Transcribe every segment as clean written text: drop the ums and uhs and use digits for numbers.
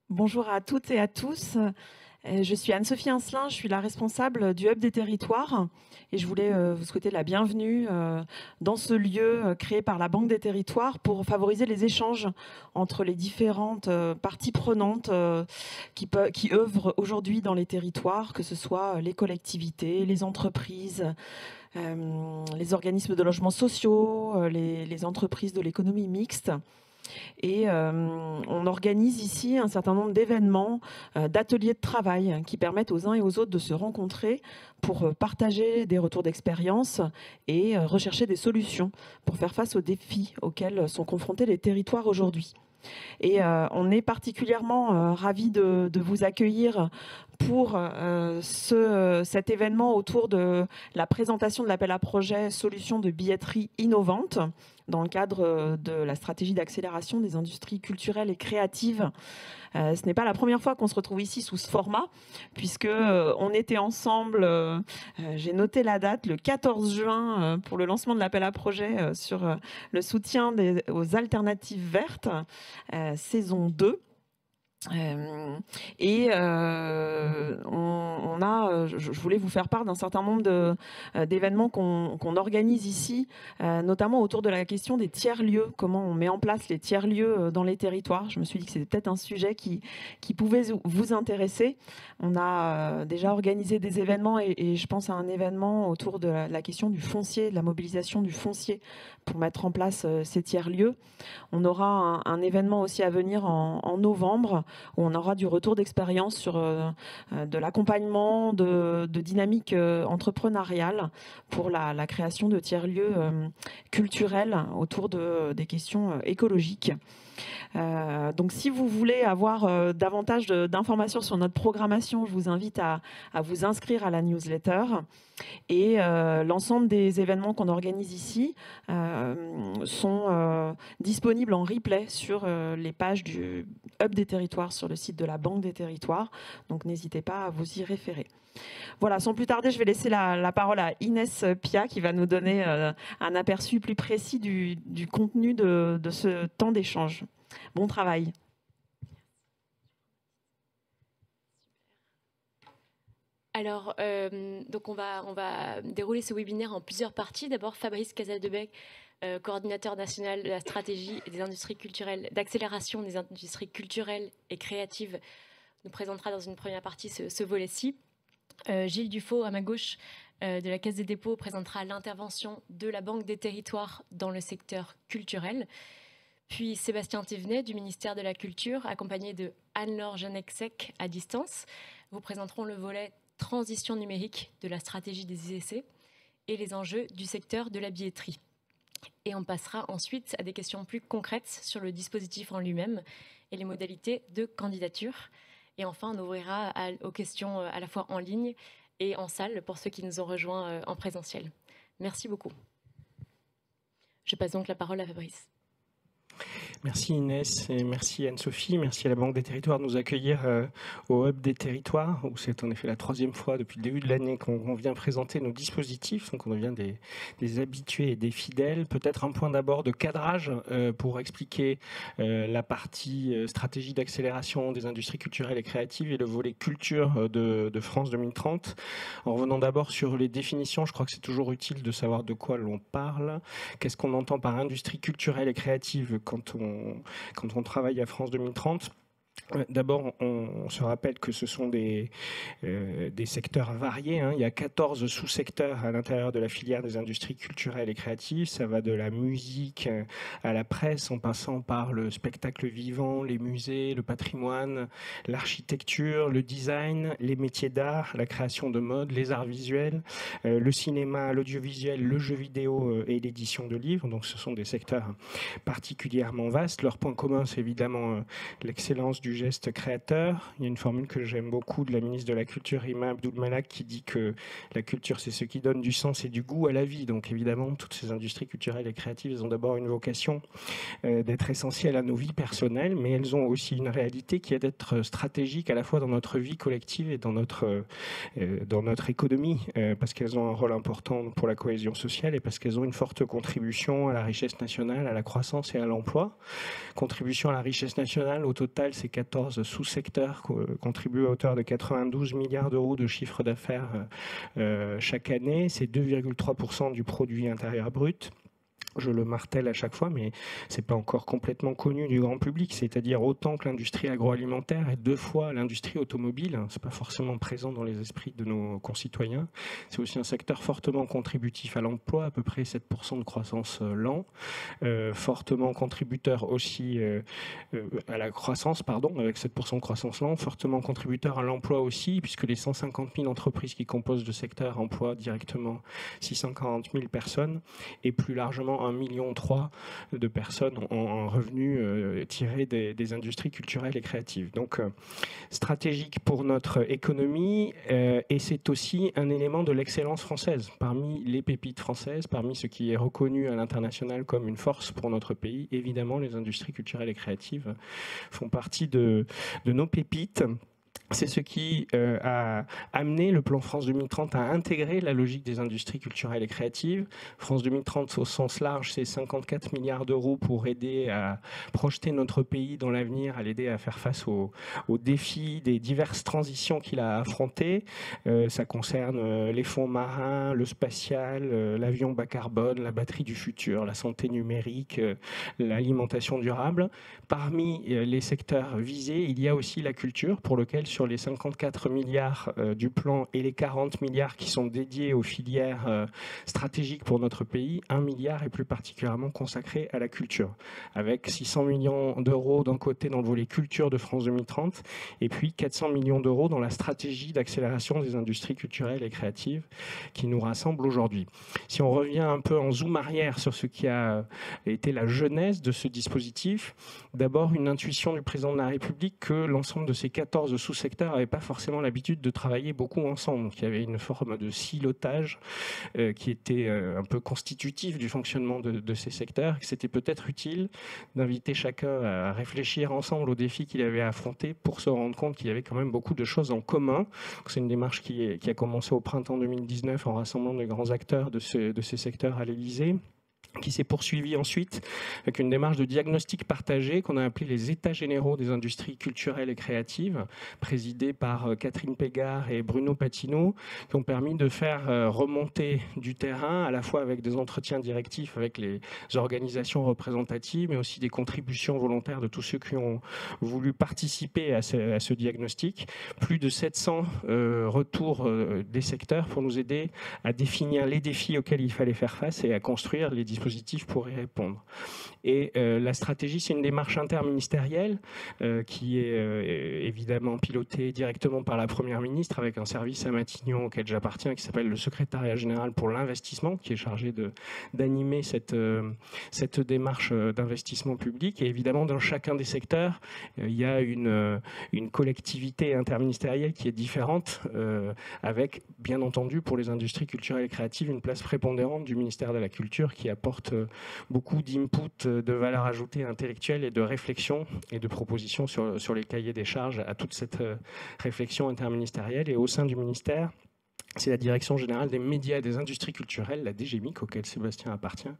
Bonjour à toutes et à tous. Je suis Anne-Sophie Incelin, je suis la responsable du Hub des territoires et je voulais vous souhaiter la bienvenue dans ce lieu créé par la Banque des territoires pour favoriser les échanges entre les différentes parties prenantes qui œuvrent aujourd'hui dans les territoires, que ce soit les collectivités, les entreprises, les organismes de logements sociaux, les entreprises de l'économie mixte. Et on organise ici un certain nombre d'événements, d'ateliers de travail qui permettent aux uns et aux autres de se rencontrer pour partager des retours d'expérience et rechercher des solutions pour faire face aux défis auxquels sont confrontés les territoires aujourd'hui. Et on est particulièrement ravis de vous accueillir pour cet événement autour de la présentation de l'appel à projet Solutions de billetterie innovantes dans le cadre de la stratégie d'accélération des industries culturelles et créatives. Ce n'est pas la première fois qu'on se retrouve ici sous ce format, puisque on était ensemble, j'ai noté la date, le 14 juin pour le lancement de l'appel à projet sur le soutien aux alternatives vertes, saison 2. Je voulais vous faire part d'un certain nombre d'événements qu'on organise ici, notamment autour de la question des tiers-lieux, comment on met en place les tiers-lieux dans les territoires. Je me suis dit que c'était peut-être un sujet qui pouvait vous intéresser. On a déjà organisé des événements et je pense à un événement autour de la question du foncier, de la mobilisation du foncier pour mettre en place ces tiers-lieux. On aura un événement aussi à venir en novembre où on aura du retour d'expérience sur de l'accompagnement de dynamique entrepreneuriale pour la création de tiers-lieux culturels autour des questions écologiques. Donc si vous voulez avoir davantage d'informations sur notre programmation, je vous invite à vous inscrire à la newsletter. Et l'ensemble des événements qu'on organise ici sont disponibles en replay sur les pages du Hub des territoires sur le site de la Banque des territoires. Donc n'hésitez pas à vous y référer. Voilà, sans plus tarder, je vais laisser la parole à Inès Pia qui va nous donner un aperçu plus précis du contenu de ce temps d'échange. Bon travail. Alors, donc on va dérouler ce webinaire en plusieurs parties. D'abord, Fabrice Casadebecq, coordinateur national de la stratégie et des industries culturelles, d'accélération des industries culturelles et créatives, nous présentera dans une première partie ce volet-ci. Gilles Dufaux, à ma gauche, de la Caisse des dépôts, présentera l'intervention de la Banque des territoires dans le secteur culturel. Puis Sébastien Thévenet, du ministère de la Culture, accompagné de Anne-Laure Janexec à distance, vous présenteront le volet transition numérique de la stratégie des IEC et les enjeux du secteur de la billetterie. Et on passera ensuite à des questions plus concrètes sur le dispositif en lui-même et les modalités de candidature. Et enfin, on ouvrira aux questions à la fois en ligne et en salle pour ceux qui nous ont rejoints en présentiel. Merci beaucoup. Je passe donc la parole à Fabrice. Merci Inès et merci Anne-Sophie, merci à la Banque des territoires de nous accueillir au Hub des territoires, où c'est en effet la troisième fois depuis le début de l'année qu'on vient présenter nos dispositifs, donc on devient des habitués et des fidèles. Peut-être un point d'abord de cadrage pour expliquer la partie stratégie d'accélération des industries culturelles et créatives et le volet culture de France 2030. En revenant d'abord sur les définitions, je crois que c'est toujours utile de savoir de quoi l'on parle, qu'est-ce qu'on entend par industrie culturelle et créative quand on travaille à France 2030. D'abord, on se rappelle que ce sont des secteurs variés. Il y a 14 sous-secteurs à l'intérieur de la filière des industries culturelles et créatives. Ça va de la musique à la presse, en passant par le spectacle vivant, les musées, le patrimoine, l'architecture, le design, les métiers d'art, la création de mode, les arts visuels, le cinéma, l'audiovisuel, le jeu vidéo et l'édition de livres. Donc ce sont des secteurs particulièrement vastes. Leur point commun, c'est évidemment l'excellence du geste créateur. Il y a une formule que j'aime beaucoup de la ministre de la Culture, Rima Abdul-Malak, qui dit que la culture, c'est ce qui donne du sens et du goût à la vie. Donc évidemment, toutes ces industries culturelles et créatives, elles ont d'abord une vocation d'être essentielles à nos vies personnelles, mais elles ont aussi une réalité qui est d'être stratégique à la fois dans notre vie collective et dans notre économie, parce qu'elles ont un rôle important pour la cohésion sociale et parce qu'elles ont une forte contribution à la richesse nationale, à la croissance et à l'emploi. Contribution à la richesse nationale, au total, c'est 14 sous-secteurs contribuent à hauteur de 92 milliards d'euros de chiffre d'affaires chaque année. C'est 2,3% du produit intérieur brut. Je le martèle à chaque fois, mais ce n'est pas encore complètement connu du grand public, c'est-à-dire autant que l'industrie agroalimentaire et 2 fois l'industrie automobile. Ce n'est pas forcément présent dans les esprits de nos concitoyens. C'est aussi un secteur fortement contributif à l'emploi, à peu près 7% de croissance l'an, fortement contributeur aussi à la croissance, avec 7% de croissance l'an, fortement contributeur à l'emploi aussi, puisque les 150 000 entreprises qui composent le secteur emploient directement 640 000 personnes, et plus largement 1,3 million de personnes en revenus tirés des industries culturelles et créatives. Donc, stratégique pour notre économie, et c'est aussi un élément de l'excellence française. Parmi les pépites françaises, parmi ce qui est reconnu à l'international comme une force pour notre pays, évidemment, les industries culturelles et créatives font partie de nos pépites. C'est ce qui a amené le plan France 2030 à intégrer la logique des industries culturelles et créatives. France 2030, au sens large, c'est 54 milliards d'euros pour aider à projeter notre pays dans l'avenir, à l'aider à faire face aux défis des diverses transitions qu'il a affrontées. Ça concerne les fonds marins, le spatial, l'avion bas carbone, la batterie du futur, la santé numérique, l'alimentation durable. Parmi les secteurs visés, il y a aussi la culture, pour lequel sur les 54 milliards du plan et les 40 milliards qui sont dédiés aux filières stratégiques pour notre pays, 1 milliard est plus particulièrement consacré à la culture, avec 600 millions d'euros d'un côté dans le volet culture de France 2030 et puis 400 millions d'euros dans la stratégie d'accélération des industries culturelles et créatives qui nous rassemble aujourd'hui. Si on revient un peu en zoom arrière sur ce qui a été la genèse de ce dispositif, d'abord une intuition du président de la République que l'ensemble de ces 14 sous-secteurs n'avaient pas forcément l'habitude de travailler beaucoup ensemble, qu'il y avait une forme de silotage qui était un peu constitutif du fonctionnement de ces secteurs, que c'était peut-être utile d'inviter chacun à réfléchir ensemble aux défis qu'il avait à affronter pour se rendre compte qu'il y avait quand même beaucoup de choses en commun. C'est une démarche qui a commencé au printemps 2019 en rassemblant de grands acteurs de ces secteurs à l'Élysée, qui s'est poursuivi ensuite avec une démarche de diagnostic partagé qu'on a appelé les États généraux des industries culturelles et créatives, présidés par Catherine Pégard et Bruno Patino, qui ont permis de faire remonter du terrain, à la fois avec des entretiens directifs avec les organisations représentatives, mais aussi des contributions volontaires de tous ceux qui ont voulu participer à ce diagnostic. Plus de 700 retours des secteurs pour nous aider à définir les défis auxquels il fallait faire face et à construire les dispositifs pour y répondre. Et la stratégie, c'est une démarche interministérielle qui est évidemment pilotée directement par la Première ministre avec un service à Matignon auquel j'appartiens qui s'appelle le Secrétariat général pour l'investissement, qui est chargé d'animer cette démarche d'investissement public. Et évidemment, dans chacun des secteurs, il y a une collectivité interministérielle qui est différente, avec, bien entendu, pour les industries culturelles et créatives, une place prépondérante du ministère de la Culture qui apporte beaucoup d'input, de valeur ajoutée intellectuelle et de réflexion et de propositions sur les cahiers des charges à toute cette réflexion interministérielle. Et au sein du ministère, c'est la Direction générale des médias et des industries culturelles, la DGMIC, auquel Sébastien appartient,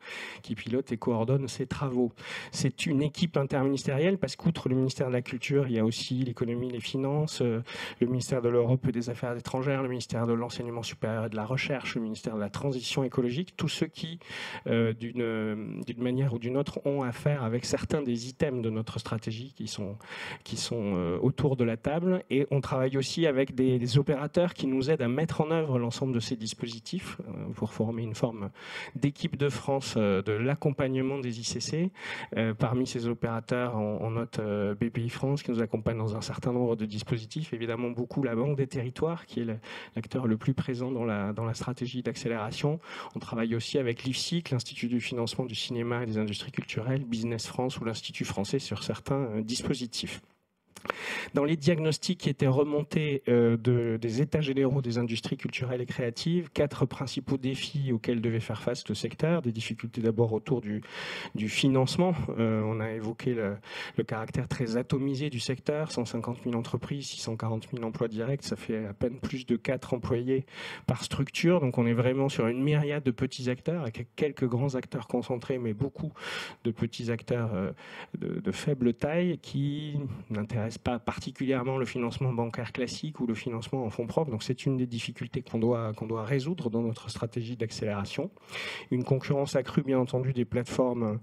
qui pilote et coordonne ces travaux. C'est une équipe interministérielle parce qu'outre le ministère de la Culture, il y a aussi l'économie, les finances, le ministère de l'Europe et des Affaires étrangères, le ministère de l'Enseignement supérieur et de la Recherche, le ministère de la Transition écologique, tous ceux qui, d'une manière ou d'une autre, ont affaire avec certains des items de notre stratégie qui sont autour de la table. Et on travaille aussi avec des opérateurs qui nous aident à mettre en œuvre l'ensemble de ces dispositifs pour former une forme d'équipe de France de l'accompagnement des ICC. Parmi ces opérateurs, on note BPI France qui nous accompagne dans un certain nombre de dispositifs. Évidemment, beaucoup la Banque des Territoires qui est l'acteur le plus présent dans la stratégie d'accélération. On travaille aussi avec l'IFSIC, l'Institut du financement du cinéma et des industries culturelles, Business France ou l'Institut français sur certains dispositifs. Dans les diagnostics qui étaient remontés des états généraux des industries culturelles et créatives, 4 principaux défis auxquels devait faire face le secteur. Des difficultés d'abord autour du financement. On a évoqué le caractère très atomisé du secteur, 150 000 entreprises, 640 000 emplois directs, ça fait à peine plus de 4 employés par structure. Donc on est vraiment sur une myriade de petits acteurs, avec quelques grands acteurs concentrés, mais beaucoup de petits acteurs de faible taille qui n'intéressent pas particulièrement le financement bancaire classique ou le financement en fonds propres. Donc c'est une des difficultés qu'on doit résoudre dans notre stratégie d'accélération. Une concurrence accrue, bien entendu, des plateformes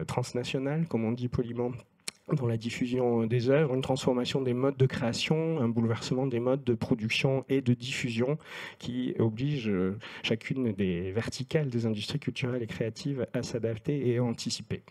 transnationales, comme on dit poliment, dans la diffusion des œuvres, une transformation des modes de création, un bouleversement des modes de production et de diffusion qui oblige chacune des verticales des industries culturelles et créatives à s'adapter et à anticiper.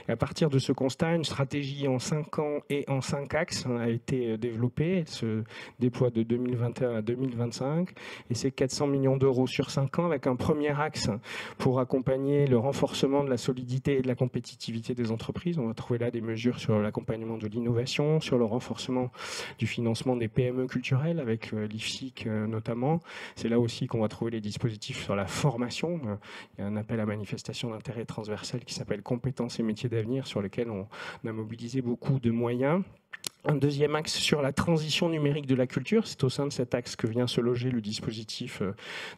Et à partir de ce constat, une stratégie en 5 ans et en 5 axes a été développée. Elle se déploie de 2021 à 2025 et c'est 400 millions d'euros sur 5 ans avec un premier axe pour accompagner le renforcement de la solidité et de la compétitivité des entreprises. On va trouver là des mesures sur l'accompagnement de l'innovation, sur le renforcement du financement des PME culturelles avec l'IFSIC notamment. C'est là aussi qu'on va trouver les dispositifs sur la formation. Il y a un appel à manifestation d'intérêt transversal qui s'appelle Compétences et métiers d'avenir sur lequel on a mobilisé beaucoup de moyens. Un deuxième axe sur la transition numérique de la culture. C'est au sein de cet axe que vient se loger le dispositif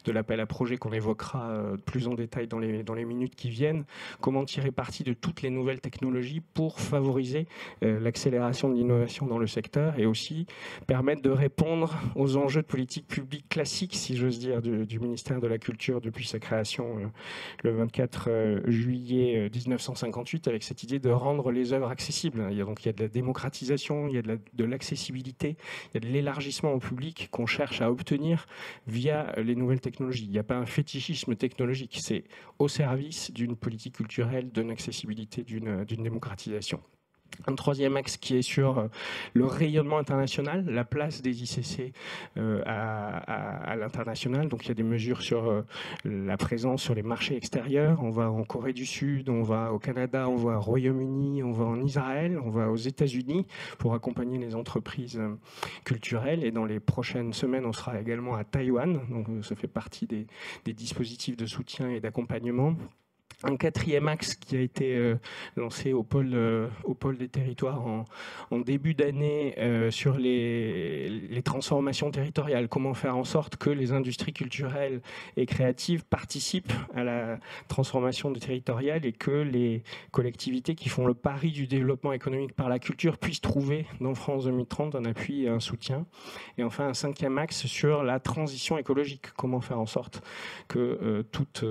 de l'appel à projet qu'on évoquera plus en détail dans les minutes qui viennent. Comment tirer parti de toutes les nouvelles technologies pour favoriser l'accélération de l'innovation dans le secteur et aussi permettre de répondre aux enjeux de politique publique classique, si j'ose dire, du ministère de la Culture depuis sa création le 24 juillet 1958 avec cette idée de rendre les œuvres accessibles. Il y a de la démocratisation, il y a de l'accessibilité, il y a de l'élargissement au public qu'on cherche à obtenir via les nouvelles technologies. Il n'y a pas un fétichisme technologique, c'est au service d'une politique culturelle, d'une accessibilité, d'une démocratisation. Un troisième axe qui est sur le rayonnement international, la place des ICC à l'international. Donc il y a des mesures sur la présence sur les marchés extérieurs. On va en Corée du Sud, on va au Canada, on va au Royaume-Uni, on va en Israël, on va aux États-Unis pour accompagner les entreprises culturelles. Et dans les prochaines semaines, on sera également à Taïwan. Donc ça fait partie des dispositifs de soutien et d'accompagnement. Un quatrième axe qui a été lancé au pôle des territoires en début d'année sur les transformations territoriales. Comment faire en sorte que les industries culturelles et créatives participent à la transformation territoriale et que les collectivités qui font le pari du développement économique par la culture puissent trouver dans France 2030 un appui et un soutien. Et enfin, un cinquième axe sur la transition écologique. Comment faire en sorte que toutes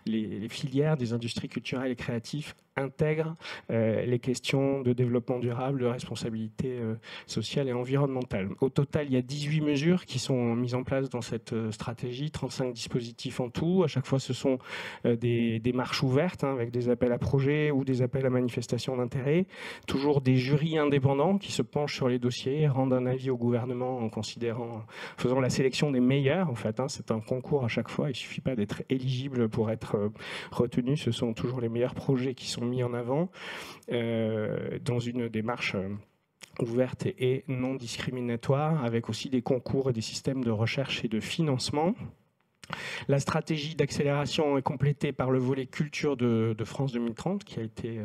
les filières des industries culturelles et créatives intègrent les questions de développement durable, de responsabilité sociale et environnementale. Au total, il y a 18 mesures qui sont mises en place dans cette stratégie, 35 dispositifs en tout. À chaque fois, ce sont des démarches ouvertes avec des appels à projets ou des appels à manifestation d'intérêt. Toujours des jurys indépendants qui se penchent sur les dossiers et rendent un avis au gouvernement en faisant la sélection des meilleurs. En fait, c'est un concours à chaque fois. Il ne suffit pas d'être éligible pour être retenu. Ce sont toujours les meilleurs projets qui sont mis en avant dans une démarche ouverte et non discriminatoire, avec aussi des concours et des systèmes de recherche et de financement. La stratégie d'accélération est complétée par le volet culture de France 2030 qui a été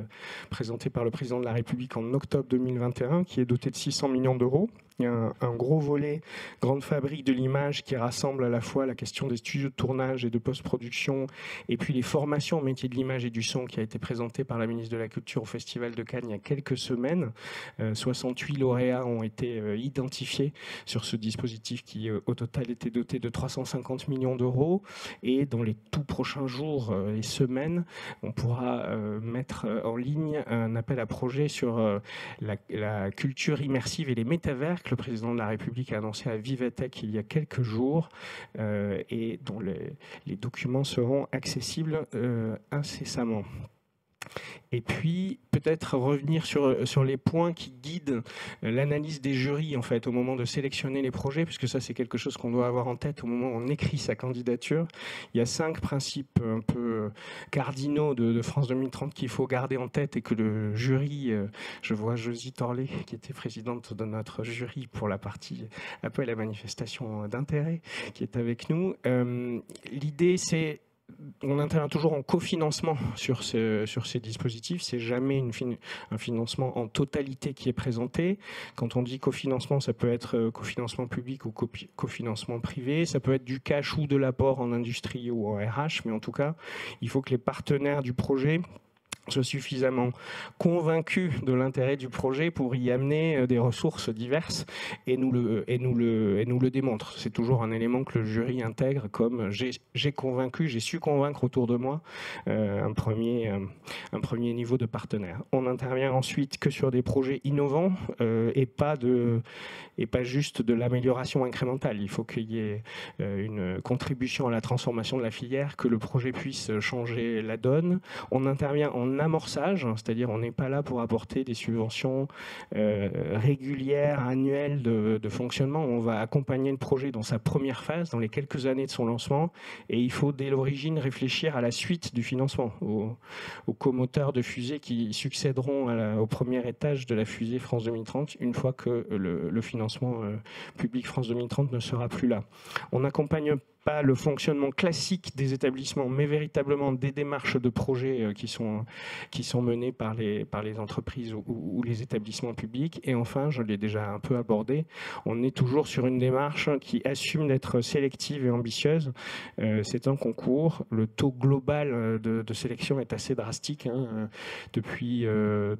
présenté par le président de la République en octobre 2021, qui est doté de 600 millions d'euros. Il y a un gros volet grande fabrique de l'image qui rassemble à la fois la question des studios de tournage et de post-production et puis les formations au métier de l'image et du son qui a été présenté par la ministre de la Culture au Festival de Cannes il y a quelques semaines. 68 lauréats ont été identifiés sur ce dispositif qui au total était doté de 350 millions d'euros et dans les tout prochains jours et semaines, on pourra mettre en ligne un appel à projet sur la culture immersive et les métavers que le président de la République a annoncé à Vivatech il y a quelques jours et dont les documents seront accessibles incessamment. Et puis, peut-être revenir sur les points qui guident l'analyse des jurys, en fait, au moment de sélectionner les projets, puisque ça, c'est quelque chose qu'on doit avoir en tête au moment où on écrit sa candidature. Il y a 5 principes un peu cardinaux de France 2030 qu'il faut garder en tête et que le jury, je vois Josie Torlé, qui était présidente de notre jury pour la partie appel à manifestation d'intérêt, qui est avec nous. L'idée, c'est on intervient toujours en cofinancement sur ces dispositifs. C'est jamais un financement en totalité qui est présenté. Quand on dit cofinancement, ça peut être cofinancement public ou cofinancement privé. Ça peut être du cash ou de l'apport en industrie ou en RH. Mais en tout cas, il faut que les partenaires du projet soient suffisamment convaincus de l'intérêt du projet pour y amener des ressources diverses et nous le démontrent. C'est toujours un élément que le jury intègre comme j'ai convaincu, j'ai su convaincre autour de moi un premier niveau de partenaire. On n'intervient ensuite que sur des projets innovants et pas juste de l'amélioration incrémentale. Il faut qu'il y ait une contribution à la transformation de la filière, que le projet puisse changer la donne. On intervient en amorçage, c'est-à-dire on n'est pas là pour apporter des subventions régulières, annuelles de fonctionnement. On va accompagner le projet dans sa première phase, dans les quelques années de son lancement, et il faut dès l'origine réfléchir à la suite du financement, aux comoteurs de fusée qui succéderont au premier étage de la fusée France 2030, une fois que le financement public France 2030 ne sera plus là. On n'accompagne pas le fonctionnement classique des établissements, mais véritablement des démarches de projets qui sont menées par les entreprises ou les établissements publics. Et enfin, je l'ai déjà un peu abordé, on est toujours sur une démarche qui assume d'être sélective et ambitieuse. C'est un concours. Le taux global de sélection est assez drastique. Depuis 1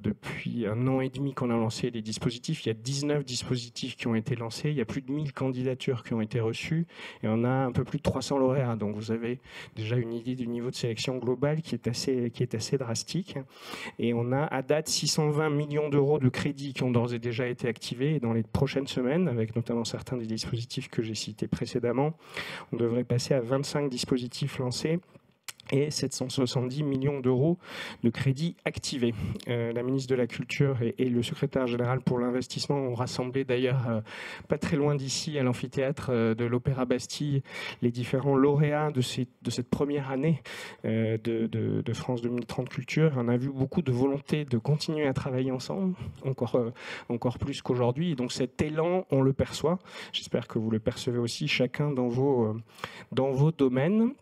an et demi qu'on a lancé les dispositifs, il y a 19 dispositifs qui ont été lancés, il y a plus de 1000 candidatures qui ont été reçues, et on a un peu plus de 300 lauréats. Donc vous avez déjà une idée du niveau de sélection global qui est assez drastique. Et on a à date 620 millions d'euros de crédits qui ont d'ores et déjà été activés. Et dans les prochaines semaines, avec notamment certains des dispositifs que j'ai cités précédemment, on devrait passer à 25 dispositifs lancés et 770 millions d'euros de crédits activés. La ministre de la Culture et le secrétaire général pour l'investissement ont rassemblé d'ailleurs pas très loin d'ici à l'amphithéâtre de l'Opéra Bastille les différents lauréats de cette première année de France 2030 Culture. On a vu beaucoup de volonté de continuer à travailler ensemble, encore plus qu'aujourd'hui. Et donc cet élan, on le perçoit. J'espère que vous le percevez aussi chacun dans vos domaines.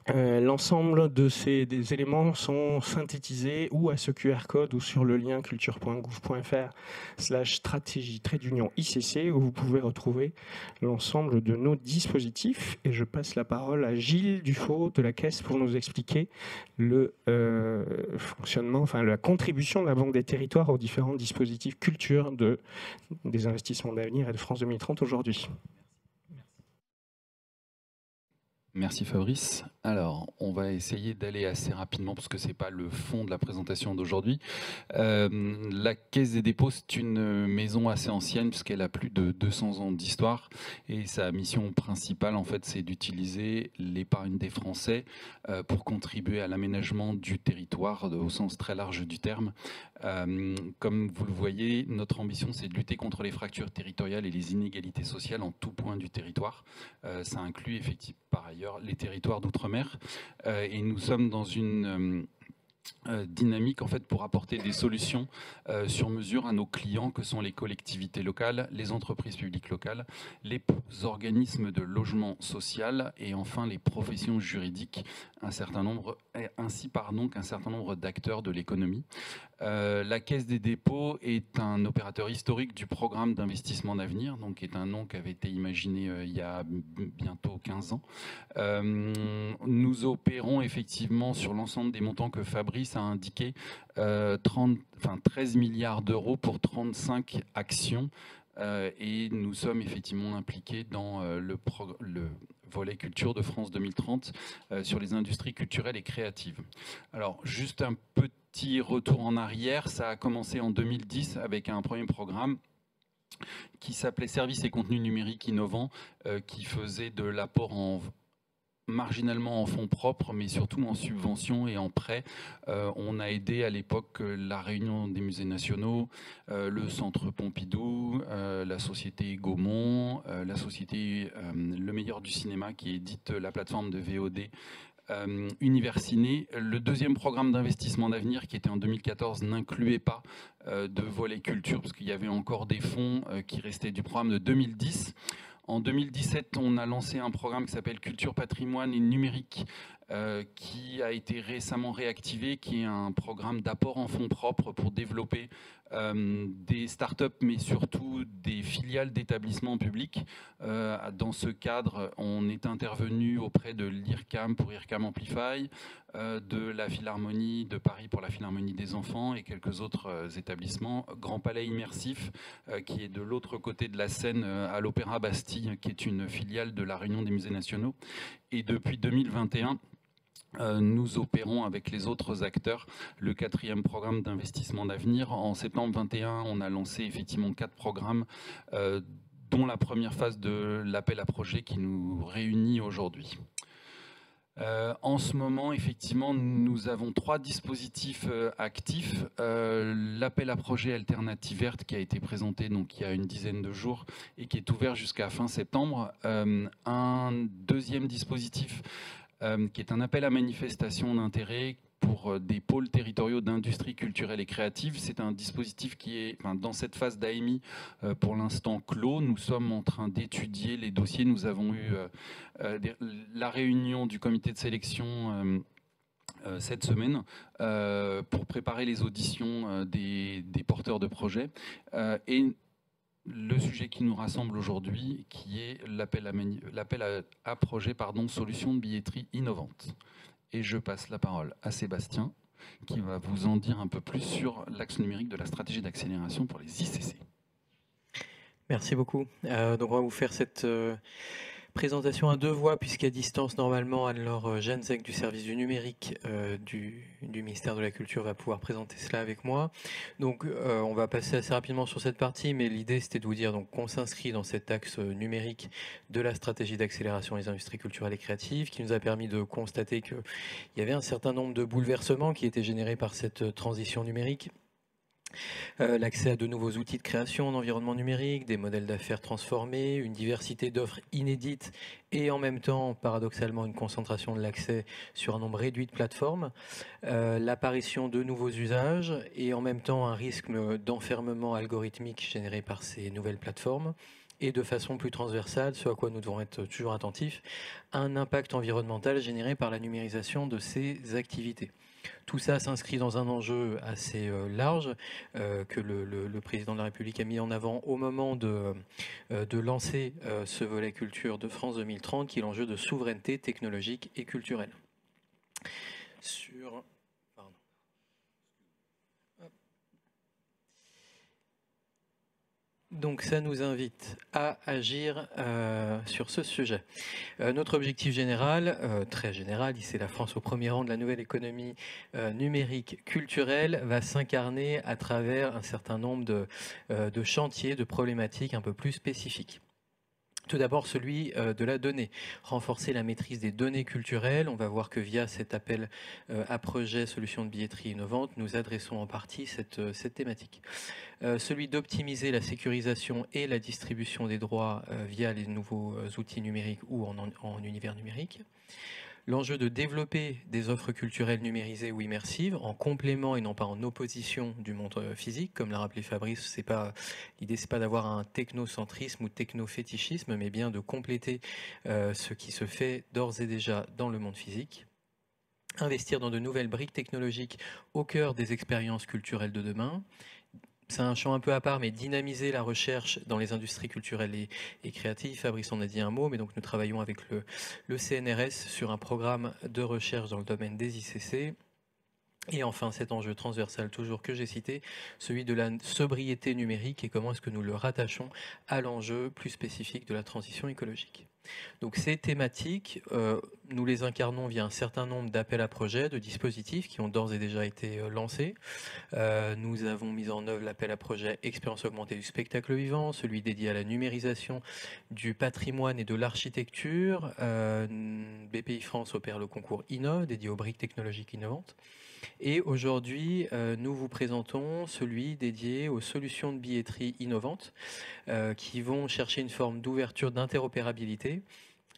L'ensemble des éléments sont synthétisés ou à ce QR code ou sur le lien culture.gouv.fr/stratégie-ICC où vous pouvez retrouver l'ensemble de nos dispositifs. Et je passe la parole à Gilles Dufaux de la Caisse pour nous expliquer le fonctionnement, enfin la contribution de la Banque des Territoires aux différents dispositifs culture des investissements d'avenir et de France 2030 aujourd'hui. Merci Fabrice. Alors, on va essayer d'aller assez rapidement parce que ce n'est pas le fond de la présentation d'aujourd'hui. La Caisse des dépôts, c'est une maison assez ancienne puisqu'elle a plus de 200 ans d'histoire et sa mission principale, en fait, c'est d'utiliser l'épargne des Français pour contribuer à l'aménagement du territoire au sens très large du terme. Comme vous le voyez, notre ambition, c'est de lutter contre les fractures territoriales et les inégalités sociales en tout point du territoire. Ça inclut effectivement, par ailleurs, les territoires d'outre-mer. Et nous sommes dans une dynamique en fait pour apporter des solutions sur mesure à nos clients que sont les collectivités locales, les entreprises publiques locales, les organismes de logement social et enfin les professions juridiques, ainsi qu'un certain nombre d'acteurs de l'économie. La Caisse des dépôts est un opérateur historique du programme d'investissement d'avenir, donc est un nom qui avait été imaginé il y a bientôt 15 ans. Nous opérons effectivement sur l'ensemble des montants que Fabrice a indiqué 13 milliards d'euros pour 35 actions et nous sommes effectivement impliqués dans le volet culture de France 2030 sur les industries culturelles et créatives. Alors juste un petit retour en arrière, ça a commencé en 2010 avec un premier programme qui s'appelait Services et contenus numériques innovants qui faisait de l'apport en marginalement en fonds propres, mais surtout en subventions et en prêts. On a aidé à l'époque la Réunion des musées nationaux, le Centre Pompidou, la société Gaumont, la société Le Meilleur du Cinéma qui édite la plateforme de VOD Universiné. Le deuxième programme d'investissement d'avenir qui était en 2014 n'incluait pas de volet culture parce qu'il y avait encore des fonds qui restaient du programme de 2010. En 2017, on a lancé un programme qui s'appelle Culture, Patrimoine et Numérique, qui a été récemment réactivé, qui est un programme d'apport en fonds propres pour développer des startups, mais surtout des filiales d'établissements publics. Dans ce cadre, on est intervenu auprès de l'IRCAM pour IRCAM Amplify, de la Philharmonie de Paris pour la Philharmonie des enfants et quelques autres établissements. Grand Palais Immersif, qui est de l'autre côté de la Seine, à l'Opéra Bastille, qui est une filiale de la Réunion des musées nationaux. Et depuis 2021, nous opérons avec les autres acteurs le 4e programme d'investissement d'avenir. En septembre 2021, on a lancé effectivement 4 programmes, dont la première phase de l'appel à projet qui nous réunit aujourd'hui. En ce moment, effectivement, nous avons 3 dispositifs actifs. L'appel à projet Alternative Verte qui a été présenté donc, il y a une dizaine de jours et qui est ouvert jusqu'à fin septembre. Un deuxième dispositif qui est un appel à manifestation d'intérêt pour des pôles territoriaux d'industrie culturelle et créative. C'est un dispositif qui est dans cette phase d'AMI pour l'instant clos. Nous sommes en train d'étudier les dossiers. Nous avons eu la réunion du comité de sélection cette semaine pour préparer les auditions des porteurs de projets. Et le sujet qui nous rassemble aujourd'hui, qui est l'appel à projet, solution de billetterie innovante. Et je passe la parole à Sébastien, qui va vous en dire un peu plus sur l'axe numérique de la stratégie d'accélération pour les ICC. Merci beaucoup. Donc on va vous faire cette présentation à 2 voix, puisqu'à distance, normalement, Anne-Laure Janzek du service du numérique du ministère de la Culture va pouvoir présenter cela avec moi. Donc, on va passer assez rapidement sur cette partie, mais l'idée, c'était de vous dire qu'on s'inscrit dans cet axe numérique de la stratégie d'accélération des industries culturelles et créatives, qui nous a permis de constater qu'il y avait un certain nombre de bouleversements qui étaient générés par cette transition numérique. L'accès à de nouveaux outils de création en environnement numérique, des modèles d'affaires transformés, une diversité d'offres inédites et en même temps, paradoxalement, une concentration de l'accès sur un nombre réduit de plateformes, l'apparition de nouveaux usages et en même temps un risque d'enfermement algorithmique généré par ces nouvelles plateformes. Et de façon plus transversale, ce à quoi nous devons être toujours attentifs, un impact environnemental généré par la numérisation de ces activités. Tout ça s'inscrit dans un enjeu assez large que le président de la République a mis en avant au moment de lancer ce volet culture de France 2030, qui est l'enjeu de souveraineté technologique et culturelle. Donc ça nous invite à agir sur ce sujet. Notre objectif général, très général, c'est la France au premier rang de la nouvelle économie numérique culturelle, va s'incarner à travers un certain nombre de chantiers, de problématiques un peu plus spécifiques. Tout d'abord, celui de la donnée. Renforcer la maîtrise des données culturelles. On va voir que via cet appel à projet solution de billetterie innovante, nous adressons en partie cette thématique. Celui d'optimiser la sécurisation et la distribution des droits via les nouveaux outils numériques ou en univers numérique. L'enjeu de développer des offres culturelles numérisées ou immersives en complément et non pas en opposition du monde physique. Comme l'a rappelé Fabrice, l'idée c'est pas d'avoir un technocentrisme ou technofétichisme, mais bien de compléter ce qui se fait d'ores et déjà dans le monde physique. Investir dans de nouvelles briques technologiques au cœur des expériences culturelles de demain. C'est un champ un peu à part, mais dynamiser la recherche dans les industries culturelles et créatives. Fabrice en a dit un mot, mais donc nous travaillons avec le CNRS sur un programme de recherche dans le domaine des ICC. Et enfin, cet enjeu transversal toujours que j'ai cité, celui de la sobriété numérique et comment est-ce que nous le rattachons à l'enjeu plus spécifique de la transition écologique. Donc ces thématiques, nous les incarnons via un certain nombre d'appels à projets, de dispositifs qui ont d'ores et déjà été lancés. Nous avons mis en œuvre l'appel à projet Expérience augmentée du spectacle vivant, celui dédié à la numérisation du patrimoine et de l'architecture. BPI France opère le concours Innov, dédié aux briques technologiques innovantes. Et aujourd'hui, nous vous présentons celui dédié aux solutions de billetterie innovantes qui vont chercher une forme d'ouverture d'interopérabilité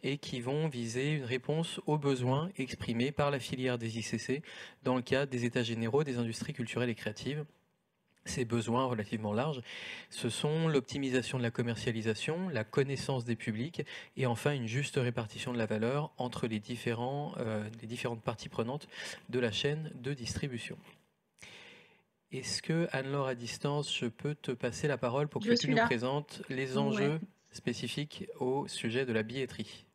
et qui vont viser une réponse aux besoins exprimés par la filière des ICC dans le cadre des États généraux des industries culturelles et créatives. Ces besoins relativement larges, ce sont l'optimisation de la commercialisation, la connaissance des publics et enfin une juste répartition de la valeur entre les différentes parties prenantes de la chaîne de distribution. Est-ce que, Anne-Laure, à distance, je peux te passer la parole pour que tu nous présentes les enjeux spécifiques au sujet de la billetterie?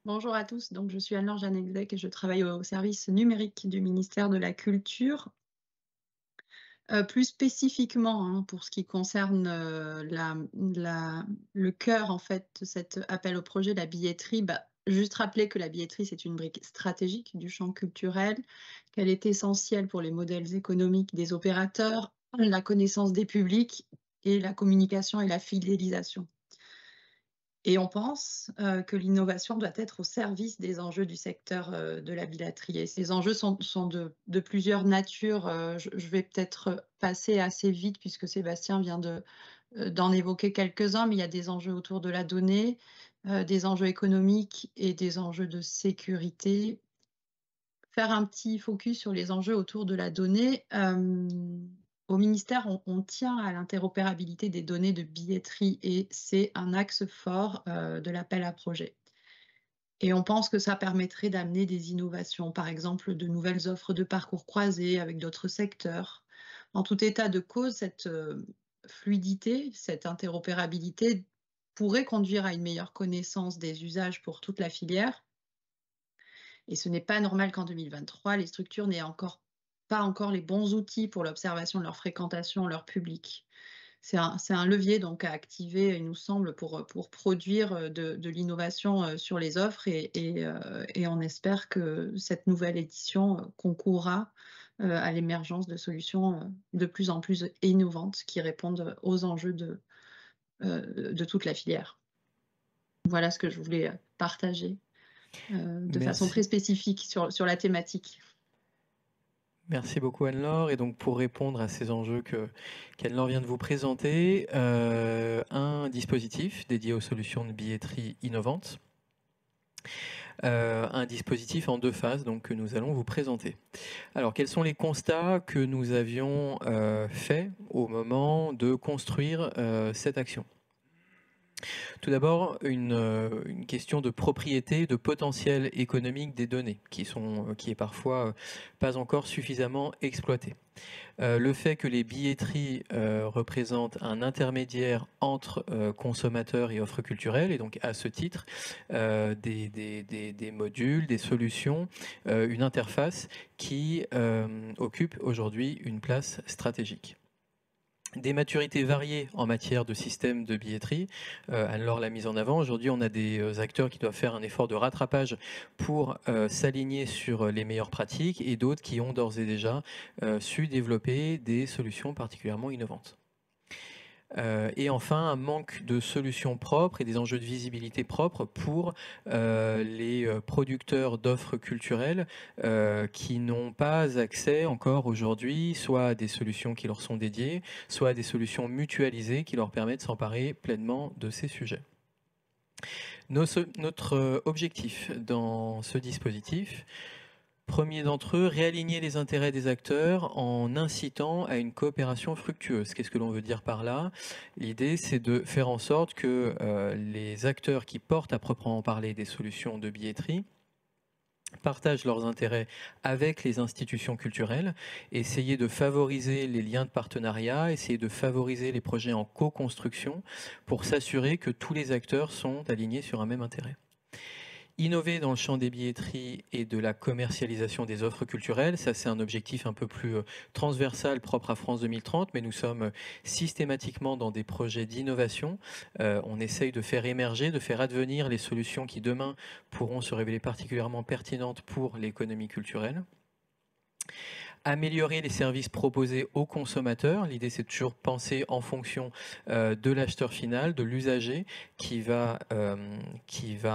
Bonjour à tous, donc je suis Anne-Laure Janexec et je travaille au service numérique du ministère de la Culture. Plus spécifiquement, pour ce qui concerne le cœur en fait, de cet appel au projet, la billetterie, juste rappeler que la billetterie, c'est une brique stratégique du champ culturel, qu'elle est essentielle pour les modèles économiques des opérateurs, la connaissance des publics et la communication et la fidélisation. Et on pense que l'innovation doit être au service des enjeux du secteur de la billetterie. Et ces enjeux sont de plusieurs natures. Je vais peut-être passer assez vite puisque Sébastien vient d'en évoquer quelques-uns, mais il y a des enjeux autour de la donnée, des enjeux économiques et des enjeux de sécurité. Faire un petit focus sur les enjeux autour de la donnée. Au ministère, on tient à l'interopérabilité des données de billetterie et c'est un axe fort de l'appel à projet. Et on pense que ça permettrait d'amener des innovations, par exemple de nouvelles offres de parcours croisés avec d'autres secteurs. En tout état de cause, cette fluidité, cette interopérabilité pourrait conduire à une meilleure connaissance des usages pour toute la filière. Et ce n'est pas normal qu'en 2023, les structures n'aient pas encore les bons outils pour l'observation de leur fréquentation, leur public. C'est un levier donc à activer, il nous semble, pour produire de l'innovation sur les offres et on espère que cette nouvelle édition concourra à l'émergence de solutions de plus en plus innovantes qui répondent aux enjeux de toute la filière. Voilà ce que je voulais partager de façon très spécifique sur la thématique. Merci beaucoup Anne-Laure. Et donc pour répondre à ces enjeux qu'Anne-Laure vient de vous présenter, un dispositif dédié aux solutions de billetterie innovantes, un dispositif en 2 phases donc, que nous allons vous présenter. Alors quels sont les constats que nous avions faits au moment de construire cette action ? Tout d'abord, une question de propriété, de potentiel économique des données, qui est parfois pas encore suffisamment exploité. Le fait que les billetteries représentent un intermédiaire entre consommateurs et offres culturelles, et donc à ce titre, des modules, des solutions, une interface qui occupe aujourd'hui une place stratégique. Des maturités variées en matière de système de billetterie. Anne-Laure l'a mise en avant. Aujourd'hui, on a des acteurs qui doivent faire un effort de rattrapage pour s'aligner sur les meilleures pratiques et d'autres qui ont d'ores et déjà su développer des solutions particulièrement innovantes. Et enfin, un manque de solutions propres et des enjeux de visibilité propres pour les producteurs d'offres culturelles qui n'ont pas accès encore aujourd'hui soit à des solutions qui leur sont dédiées, soit à des solutions mutualisées qui leur permettent de s'emparer pleinement de ces sujets. Notre objectif dans ce dispositif, premier d'entre eux, réaligner les intérêts des acteurs en incitant à une coopération fructueuse. Qu'est-ce que l'on veut dire par là? L'idée, c'est de faire en sorte que les acteurs qui portent à proprement parler des solutions de billetterie partagent leurs intérêts avec les institutions culturelles, essayer de favoriser les liens de partenariat, essayer de favoriser les projets en co-construction pour s'assurer que tous les acteurs sont alignés sur un même intérêt. Innover dans le champ des billetteries et de la commercialisation des offres culturelles, ça c'est un objectif un peu plus transversal propre à France 2030, mais nous sommes systématiquement dans des projets d'innovation. On essaye de faire émerger, de faire advenir les solutions qui demain pourront se révéler particulièrement pertinentes pour l'économie culturelle. Améliorer les services proposés aux consommateurs. L'idée, c'est de toujours penser en fonction de l'acheteur final, de l'usager qui va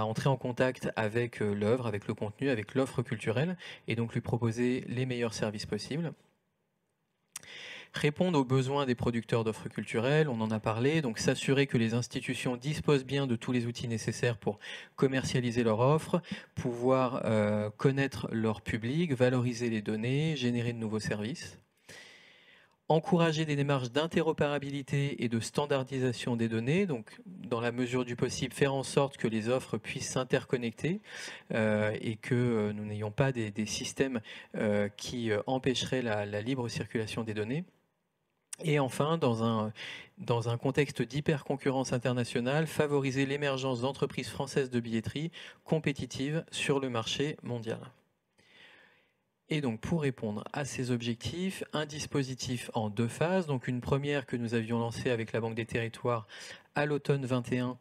entrer en contact avec l'œuvre, avec le contenu, avec l'offre culturelle, et donc lui proposer les meilleurs services possibles. Répondre aux besoins des producteurs d'offres culturelles, on en a parlé, donc s'assurer que les institutions disposent bien de tous les outils nécessaires pour commercialiser leur offre, pouvoir connaître leur public, valoriser les données, générer de nouveaux services. Encourager des démarches d'interopérabilité et de standardisation des données, donc dans la mesure du possible faire en sorte que les offres puissent s'interconnecter et que nous n'ayons pas des systèmes qui empêcheraient la libre circulation des données. Et enfin, dans un contexte d'hyper-concurrence internationale, favoriser l'émergence d'entreprises françaises de billetterie compétitives sur le marché mondial. Et donc, pour répondre à ces objectifs, un dispositif en 2 phases. Donc, une première que nous avions lancée avec la Banque des Territoires à l'automne 21,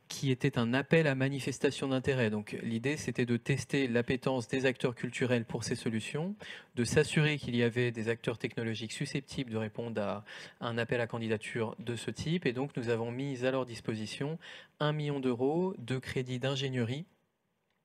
qui était un appel à manifestation d'intérêt. Donc l'idée, c'était de tester l'appétence des acteurs culturels pour ces solutions, de s'assurer qu'il y avait des acteurs technologiques susceptibles de répondre à un appel à candidature de ce type. Et donc nous avons mis à leur disposition 1 million d'euros de crédits d'ingénierie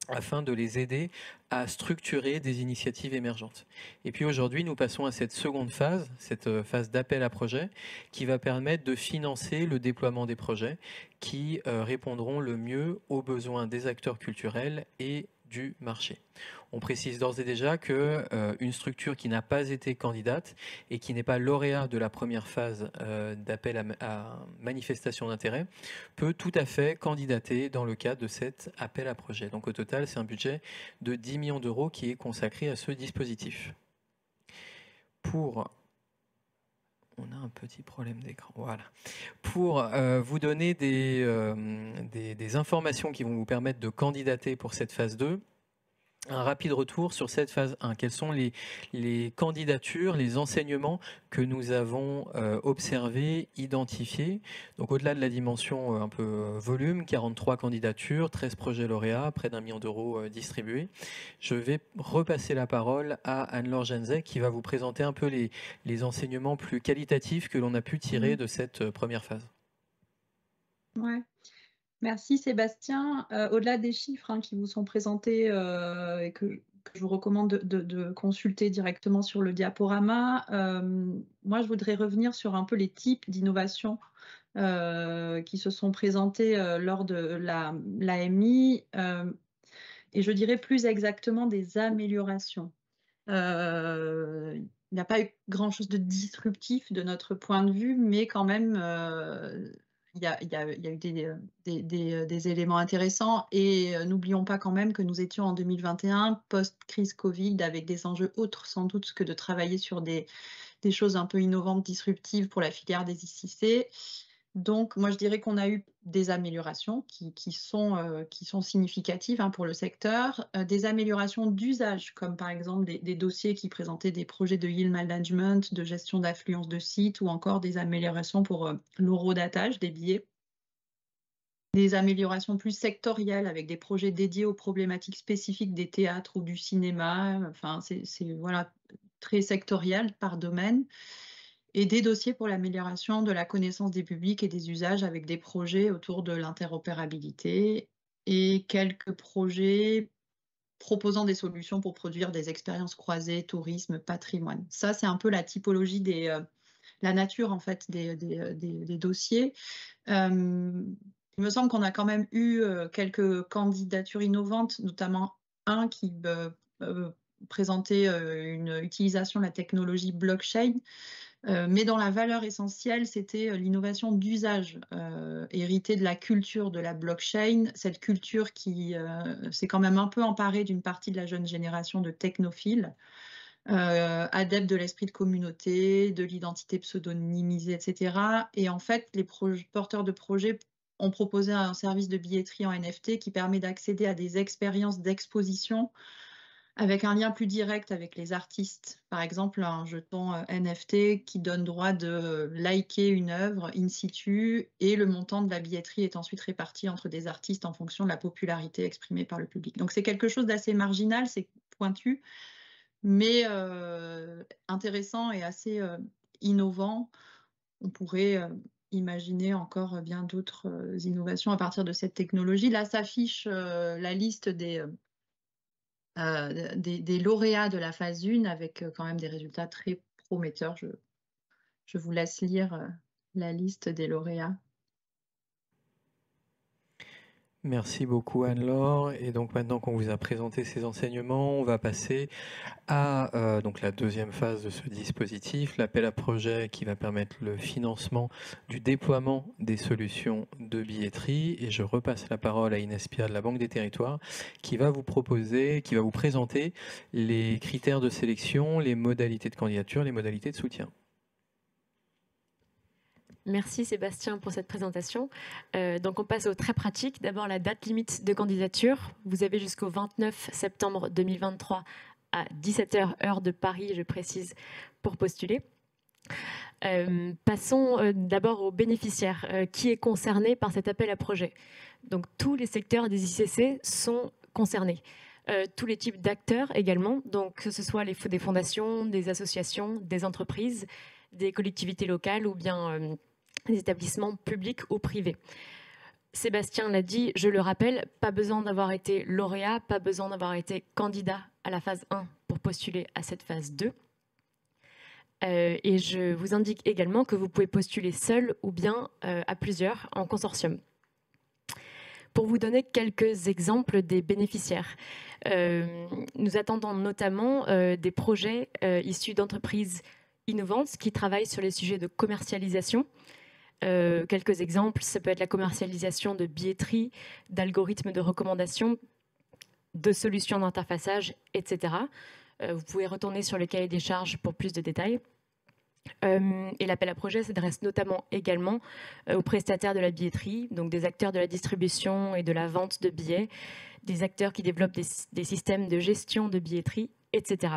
afin de les aider à structurer des initiatives émergentes. Et puis aujourd'hui, nous passons à cette seconde phase, cette phase d'appel à projet, qui va permettre de financer le déploiement des projets qui répondront le mieux aux besoins des acteurs culturels et du marché. On précise d'ores et déjà qu'une structure qui n'a pas été candidate et qui n'est pas lauréat de la première phase d'appel à manifestation d'intérêt peut tout à fait candidater dans le cadre de cet appel à projet. Donc au total, c'est un budget de 10 millions d'euros qui est consacré à ce dispositif. On a un petit problème d'écran. Voilà. Pour vous donner des informations qui vont vous permettre de candidater pour cette phase 2, un rapide retour sur cette phase 1. Quelles sont les candidatures, les enseignements que nous avons observés, identifiés? Donc au-delà de la dimension un peu volume, 43 candidatures, 13 projets lauréats, près d'1 million d'euros distribués. Je vais repasser la parole à Anne-Laure Janzek qui va vous présenter un peu les enseignements plus qualitatifs que l'on a pu tirer de cette première phase. Ouais. Merci Sébastien. Au-delà des chiffres qui vous sont présentés et que je vous recommande de consulter directement sur le diaporama, moi je voudrais revenir sur un peu les types d'innovations qui se sont présentés lors de l'AMI et je dirais plus exactement des améliorations. Il n'y a pas eu grand-chose de disruptif de notre point de vue, mais quand même, il y a eu des éléments intéressants. Et n'oublions pas quand même que nous étions en 2021, post-crise Covid, avec des enjeux autres sans doute que de travailler sur des choses un peu innovantes, disruptives pour la filière des ICC. Donc, moi, je dirais qu'on a eu des améliorations qui sont significatives pour le secteur, des améliorations d'usage, comme par exemple des dossiers qui présentaient des projets de yield management, de gestion d'affluence de sites, ou encore des améliorations pour l'horodatage des billets. Des améliorations plus sectorielles avec des projets dédiés aux problématiques spécifiques des théâtres ou du cinéma. Enfin, c'est voilà, très sectoriel par domaine. Et des dossiers pour l'amélioration de la connaissance des publics et des usages avec des projets autour de l'interopérabilité et quelques projets proposant des solutions pour produire des expériences croisées, tourisme, patrimoine. Ça, c'est un peu la typologie la nature en fait des dossiers. Il me semble qu'on a quand même eu quelques candidatures innovantes, notamment un qui présentait une utilisation de la technologie blockchain. Mais dans la valeur essentielle, c'était l'innovation d'usage héritée de la culture de la blockchain, cette culture qui s'est quand même un peu emparée d'une partie de la jeune génération de technophiles, adeptes de l'esprit de communauté, de l'identité pseudonymisée, etc. Et en fait, les porteurs de projets on proposait un service de billetterie en NFT qui permet d'accéder à des expériences d'exposition avec un lien plus direct avec les artistes. Par exemple, un jeton NFT qui donne droit de liker une œuvre in situ et le montant de la billetterie est ensuite réparti entre des artistes en fonction de la popularité exprimée par le public. Donc c'est quelque chose d'assez marginal, c'est pointu, mais intéressant et assez innovant. On pourrait imaginer encore bien d'autres innovations à partir de cette technologie. Là s'affiche la liste des lauréats de la phase 1 avec quand même des résultats très prometteurs. Je vous laisse lire la liste des lauréats. Merci beaucoup Anne-Laure. Et donc maintenant qu'on vous a présenté ces enseignements, on va passer à donc la deuxième phase de ce dispositif, l'appel à projet qui va permettre le financement du déploiement des solutions de billetterie. Et je repasse la parole à Inès Pia de la Banque des Territoires qui va vous présenter les critères de sélection, les modalités de candidature, les modalités de soutien. Merci Sébastien pour cette présentation. Donc on passe au très pratique. D'abord la date limite de candidature. Vous avez jusqu'au 29 septembre 2023 à 17h heure de Paris, je précise, pour postuler. Passons d'abord aux bénéficiaires. Qui est concerné par cet appel à projet? Donc tous les secteurs des ICC sont concernés. Tous les types d'acteurs également, donc que ce soit des fondations, des associations, des entreprises, des collectivités locales ou bien des établissements publics ou privés. Sébastien l'a dit, je le rappelle, pas besoin d'avoir été lauréat, pas besoin d'avoir été candidat à la phase 1 pour postuler à cette phase 2. Et je vous indique également que vous pouvez postuler seul ou bien à plusieurs en consortium. Pour vous donner quelques exemples des bénéficiaires, nous attendons notamment des projets issus d'entreprises innovantes qui travaillent sur les sujets de commercialisation. Quelques exemples, ça peut être la commercialisation de billetterie, d'algorithmes de recommandation, de solutions d'interfaçage, etc. Vous pouvez retourner sur le cahier des charges pour plus de détails. Et l'appel à projet s'adresse notamment également aux prestataires de la billetterie, donc des acteurs de la distribution et de la vente de billets, des acteurs qui développent des systèmes de gestion de billetterie, etc.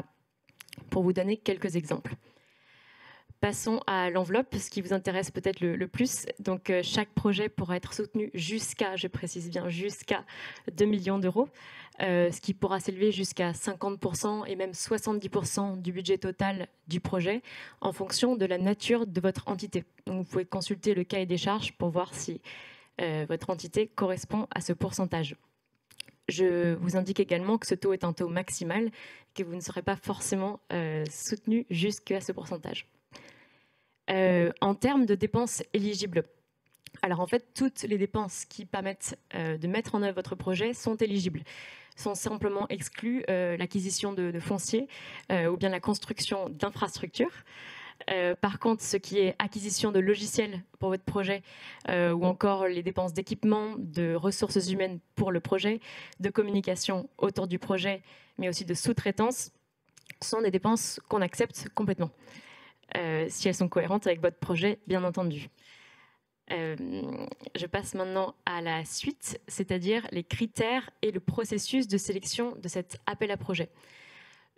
Pour vous donner quelques exemples. Passons à l'enveloppe, ce qui vous intéresse peut-être le plus. Donc, chaque projet pourra être soutenu jusqu'à, je précise bien, jusqu'à 2 millions d'euros, ce qui pourra s'élever jusqu'à 50% et même 70% du budget total du projet en fonction de la nature de votre entité. Donc, vous pouvez consulter le cahier des charges pour voir si votre entité correspond à ce pourcentage. Je vous indique également que ce taux est un taux maximal, que vous ne serez pas forcément soutenu jusqu'à ce pourcentage. En termes de dépenses éligibles, alors en fait, toutes les dépenses qui permettent de mettre en œuvre votre projet sont éligibles. Sont simplement exclues l'acquisition de foncier ou bien la construction d'infrastructures. Par contre, ce qui est acquisition de logiciels pour votre projet ou encore les dépenses d'équipement, de ressources humaines pour le projet, de communication autour du projet, mais aussi de sous-traitance, sont des dépenses qu'on accepte complètement. Si elles sont cohérentes avec votre projet, bien entendu. Je passe maintenant à la suite, c'est-à-dire les critères et le processus de sélection de cet appel à projet.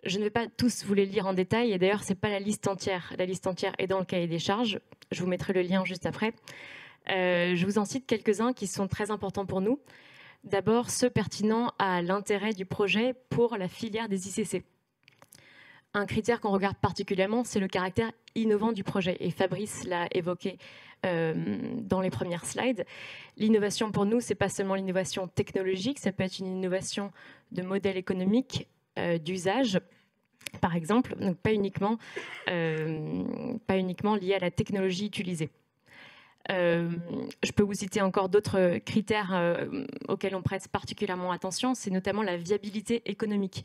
Je ne vais pas tous vous les lire en détail, et d'ailleurs, ce n'est pas la liste entière. La liste entière est dans le cahier des charges. Je vous mettrai le lien juste après. Je vous en cite quelques-uns qui sont très importants pour nous. D'abord, ceux pertinents à l'intérêt du projet pour la filière des ICC. Un critère qu'on regarde particulièrement, c'est le caractère innovant du projet. Et Fabrice l'a évoqué dans les premières slides. L'innovation pour nous, ce n'est pas seulement l'innovation technologique, ça peut être une innovation de modèle économique, d'usage, par exemple, donc pas uniquement lié à la technologie utilisée. Je peux vous citer encore d'autres critères auxquels on prête particulièrement attention, c'est notamment la viabilité économique.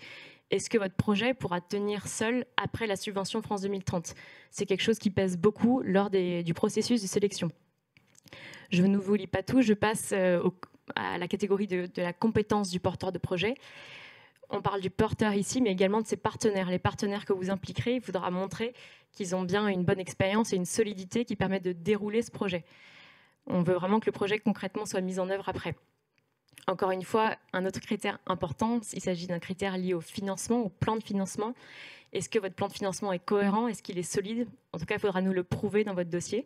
Est-ce que votre projet pourra tenir seul après la subvention France 2030? C'est quelque chose qui pèse beaucoup lors du processus de sélection. Je ne vous lis pas tout, je passe à la catégorie de la compétence du porteur de projet. On parle du porteur ici, mais également de ses partenaires. Les partenaires que vous impliquerez, il faudra montrer qu'ils ont bien une bonne expérience et une solidité qui permettent de dérouler ce projet. On veut vraiment que le projet concrètement soit mis en œuvre après. Encore une fois, un autre critère important, il s'agit d'un critère lié au financement, au plan de financement. Est-ce que votre plan de financement est cohérent? Est-ce qu'il est solide? En tout cas, il faudra nous le prouver dans votre dossier.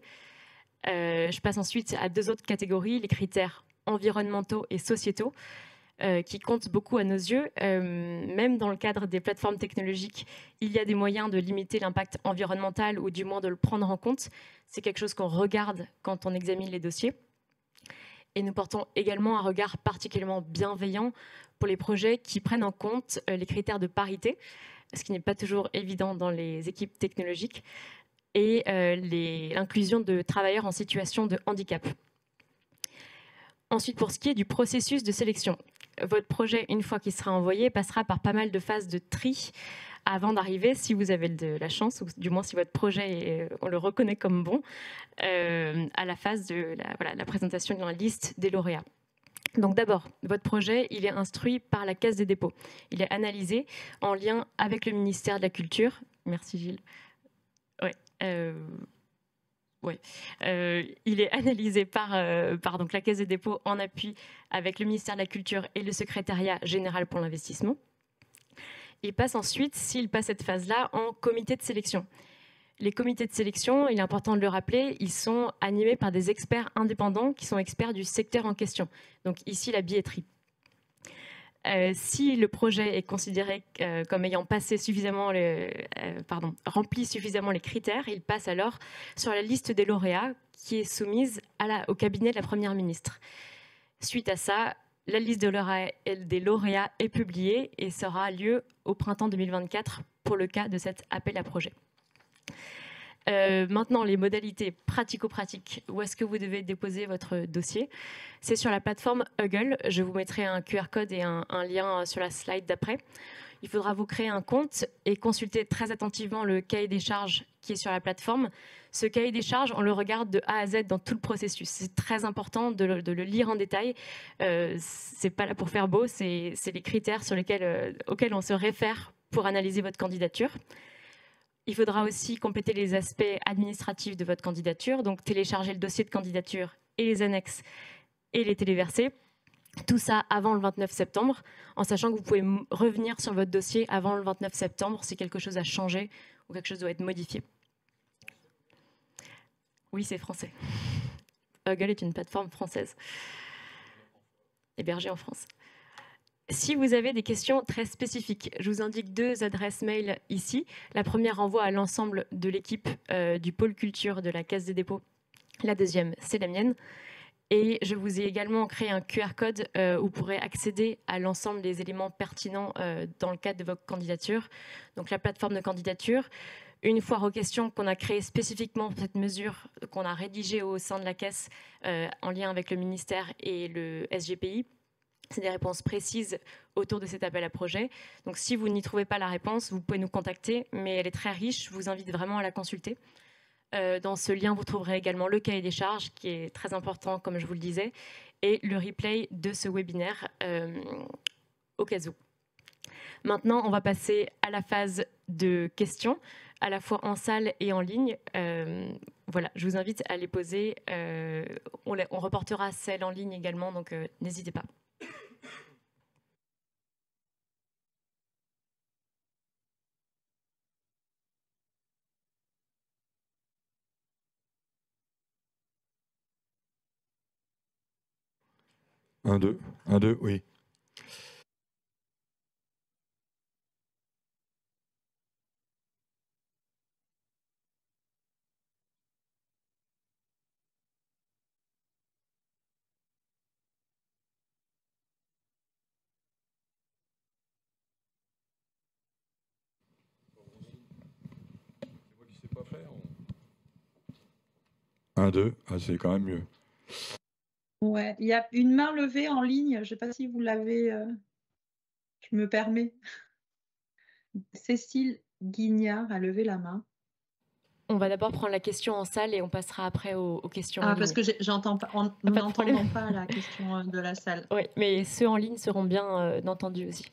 Je passe ensuite à 2 autres catégories, les critères environnementaux et sociétaux, qui comptent beaucoup à nos yeux. Même dans le cadre des plateformes technologiques, il y a des moyens de limiter l'impact environnemental ou du moins de le prendre en compte. C'est quelque chose qu'on regarde quand on examine les dossiers. Et nous portons également un regard particulièrement bienveillant pour les projets qui prennent en compte les critères de parité, ce qui n'est pas toujours évident dans les équipes technologiques, et l'inclusion de travailleurs en situation de handicap. Ensuite, pour ce qui est du processus de sélection, votre projet, une fois qu'il sera envoyé, passera par pas mal de phases de tri avant d'arriver, si vous avez de la chance, ou du moins si votre projet, on le reconnaît comme bon, à la phase de la présentation de la liste des lauréats. Donc d'abord, votre projet, il est instruit par la Caisse des dépôts. Il est analysé en lien avec le ministère de la Culture. Merci Gilles. Il est analysé par donc la Caisse des dépôts en appui avec le ministère de la Culture et le Secrétariat général pour l'investissement. Il passe ensuite, s'il passe cette phase-là, en comité de sélection. Les comités de sélection, il est important de le rappeler, ils sont animés par des experts indépendants qui sont experts du secteur en question. Donc ici, la billetterie. Si le projet est considéré comme ayant passé suffisamment rempli suffisamment les critères, il passe alors sur la liste des lauréats qui est soumise au cabinet de la Première ministre. Suite à ça, la liste des lauréats est publiée et sera lieu au printemps 2024 pour le cas de cet appel à projet. Maintenant, les modalités pratico-pratiques, où est-ce que vous devez déposer votre dossier? C'est sur la plateforme Huggle. Je vous mettrai un QR code et un lien sur la slide d'après. Il faudra vous créer un compte et consulter très attentivement le cahier des charges qui est sur la plateforme. Ce cahier des charges, on le regarde de A à Z dans tout le processus. C'est très important de le lire en détail. C'est pas là pour faire beau, c'est les critères auxquels on se réfère pour analyser votre candidature. Il faudra aussi compléter les aspects administratifs de votre candidature, donc télécharger le dossier de candidature et les annexes et les téléverser. Tout ça avant le 29 septembre, en sachant que vous pouvez revenir sur votre dossier avant le 29 septembre si quelque chose a changé ou quelque chose doit être modifié. Oui, c'est français. Huggle est une plateforme française, hébergée en France. Si vous avez des questions très spécifiques, je vous indique 2 adresses mail ici. La première renvoie à l'ensemble de l'équipe du pôle culture de la Caisse des dépôts. La deuxième, c'est la mienne. Et je vous ai également créé un QR code où vous pourrez accéder à l'ensemble des éléments pertinents dans le cadre de votre candidature. Donc la plateforme de candidature, une foire aux questions qu'on a créée spécifiquement pour cette mesure, qu'on a rédigée au sein de la Caisse en lien avec le ministère et le SGPI. C'est des réponses précises autour de cet appel à projet. Donc si vous n'y trouvez pas la réponse, vous pouvez nous contacter, mais elle est très riche, je vous invite vraiment à la consulter. Dans ce lien, vous trouverez également le cahier des charges, qui est très important, comme je vous le disais, et le replay de ce webinaire au cas où. Maintenant, on va passer à la phase de questions, à la fois en salle et en ligne. Voilà, je vous invite à les poser. On reportera celles en ligne également, donc n'hésitez pas. Un, deux, oui. Un, deux, ah, c'est quand même mieux. Ouais, il y a une main levée en ligne, je ne sais pas si vous l'avez, je me permets. Cécile Guignard a levé la main. On va d'abord prendre la question en salle et on passera après aux questions en ligne. Parce que j'entends pas, nous n'entendons pas la question de la salle. Oui, mais ceux en ligne seront bien entendus aussi.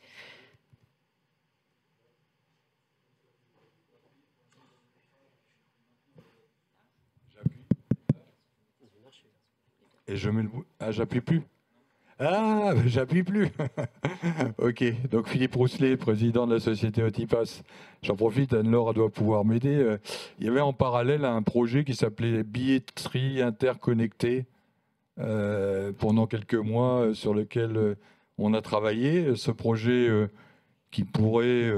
Et je mets le bout. Ah, j'appuie plus. Ah, j'appuie plus. Ok, donc Philippe Rousselet, président de la société Otipas. J'en profite, Anne-Laure doit pouvoir m'aider. Il y avait en parallèle un projet qui s'appelait billetterie interconnectée pendant quelques mois sur lequel on a travaillé. Ce projet qui pourrait...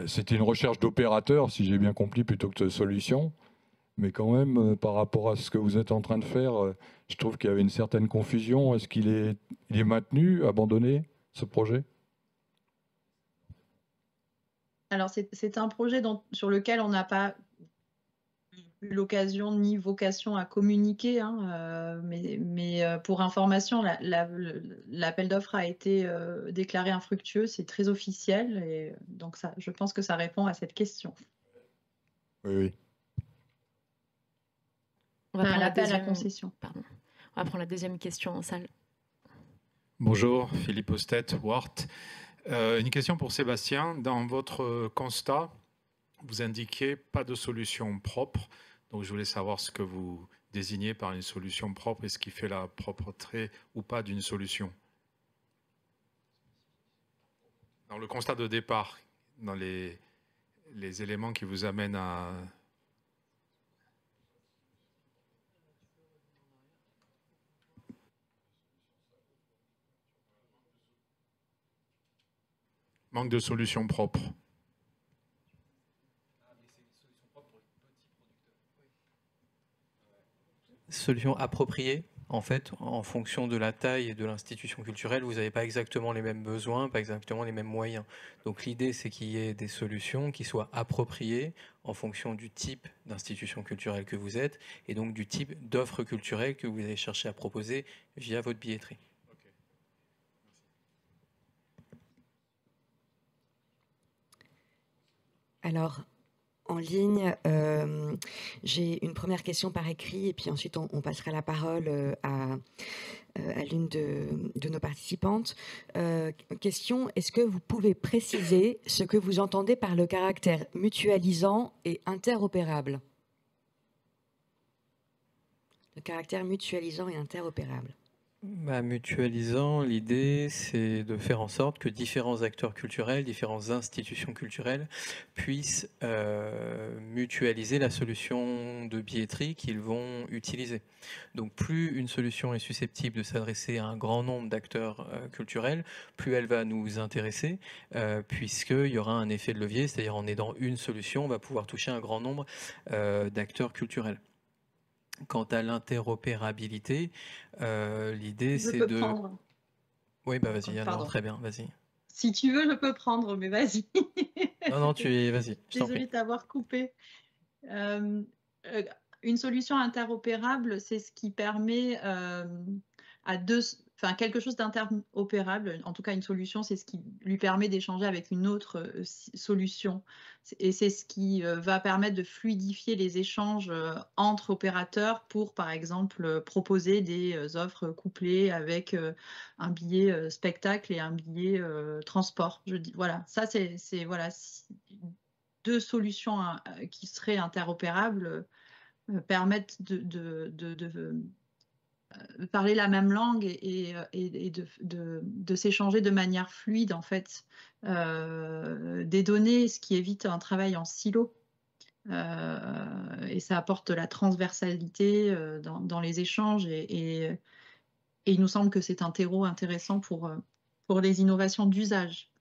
c'était une recherche d'opérateurs, si j'ai bien compris, plutôt que de solutions. Mais quand même, par rapport à ce que vous êtes en train de faire, je trouve qu'il y avait une certaine confusion. Est-ce qu'il est, il est maintenu, abandonné, ce projet? Alors, c'est un projet sur lequel on n'a pas eu l'occasion ni vocation à communiquer, hein, mais pour information, l'appel d'offres a été déclaré infructueux, c'est très officiel, et donc ça, je pense que ça répond à cette question. Oui, oui. On va prendre l'appel à concession. Pardon. On va prendre la deuxième question en salle. Bonjour, Philippe Ostet, Wart. Une question pour Sébastien. Dans votre constat, vous indiquez pas de solution propre. Donc, je voulais savoir ce que vous désignez par une solution propre et ce qui fait la propreté ou pas d'une solution. Dans le constat de départ, dans les éléments qui vous amènent à... Manque de solutions propres. Solutions appropriées, en fait, en fonction de la taille et de l'institution culturelle, vous n'avez pas exactement les mêmes besoins, pas exactement les mêmes moyens. Donc l'idée, c'est qu'il y ait des solutions qui soient appropriées en fonction du type d'institution culturelle que vous êtes et donc du type d'offre culturelle que vous allez chercher à proposer via votre billetterie. Alors, en ligne, j'ai une première question par écrit et puis ensuite on passera la parole à l'une de nos participantes. Question, est-ce que vous pouvez préciser ce que vous entendez par le caractère mutualisant et interopérable? Le caractère mutualisant et interopérable. Mutualisant, l'idée, c'est de faire en sorte que différents acteurs culturels, différentes institutions culturelles puissent mutualiser la solution de billetterie qu'ils vont utiliser. Donc plus une solution est susceptible de s'adresser à un grand nombre d'acteurs culturels, plus elle va nous intéresser, puisqu'il y aura un effet de levier, c'est-à-dire en aidant une solution, on va pouvoir toucher un grand nombre d'acteurs culturels. Quant à l'interopérabilité, l'idée c'est de... Prendre. Oui, bah vas-y, alors très bien, vas-y. Si tu veux, je peux prendre, mais vas-y. Non, vas-y. Désolée de t'avoir coupé. Une solution interopérable, c'est ce qui permet quelque chose d'interopérable, en tout cas une solution, c'est ce qui lui permet d'échanger avec une autre solution. Et c'est ce qui va permettre de fluidifier les échanges entre opérateurs pour, par exemple, proposer des offres couplées avec un billet spectacle et un billet transport. Voilà, ça c'est voilà, deux solutions qui seraient interopérables permettent de parler la même langue et de s'échanger de manière fluide, en fait, des données, ce qui évite un travail en silo. Et ça apporte de la transversalité dans les échanges et il nous semble que c'est un terreau intéressant pour les innovations d'usage.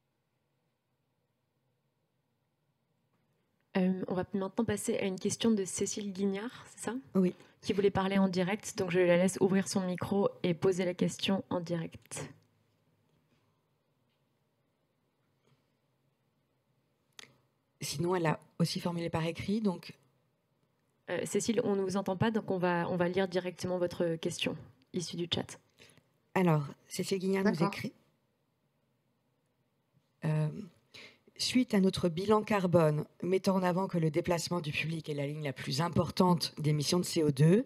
On va maintenant passer à une question de Cécile Guignard, c'est ça? Oui. Qui voulait parler en direct, donc je la laisse ouvrir son micro et poser la question en direct. Sinon, elle a aussi formulé par écrit, donc... Cécile, on ne vous entend pas, donc on va lire directement votre question issue du chat. Alors, Cécile Guignard nous écrit... Suite à notre bilan carbone, mettant en avant que le déplacement du public est la ligne la plus importante d'émissions de CO2,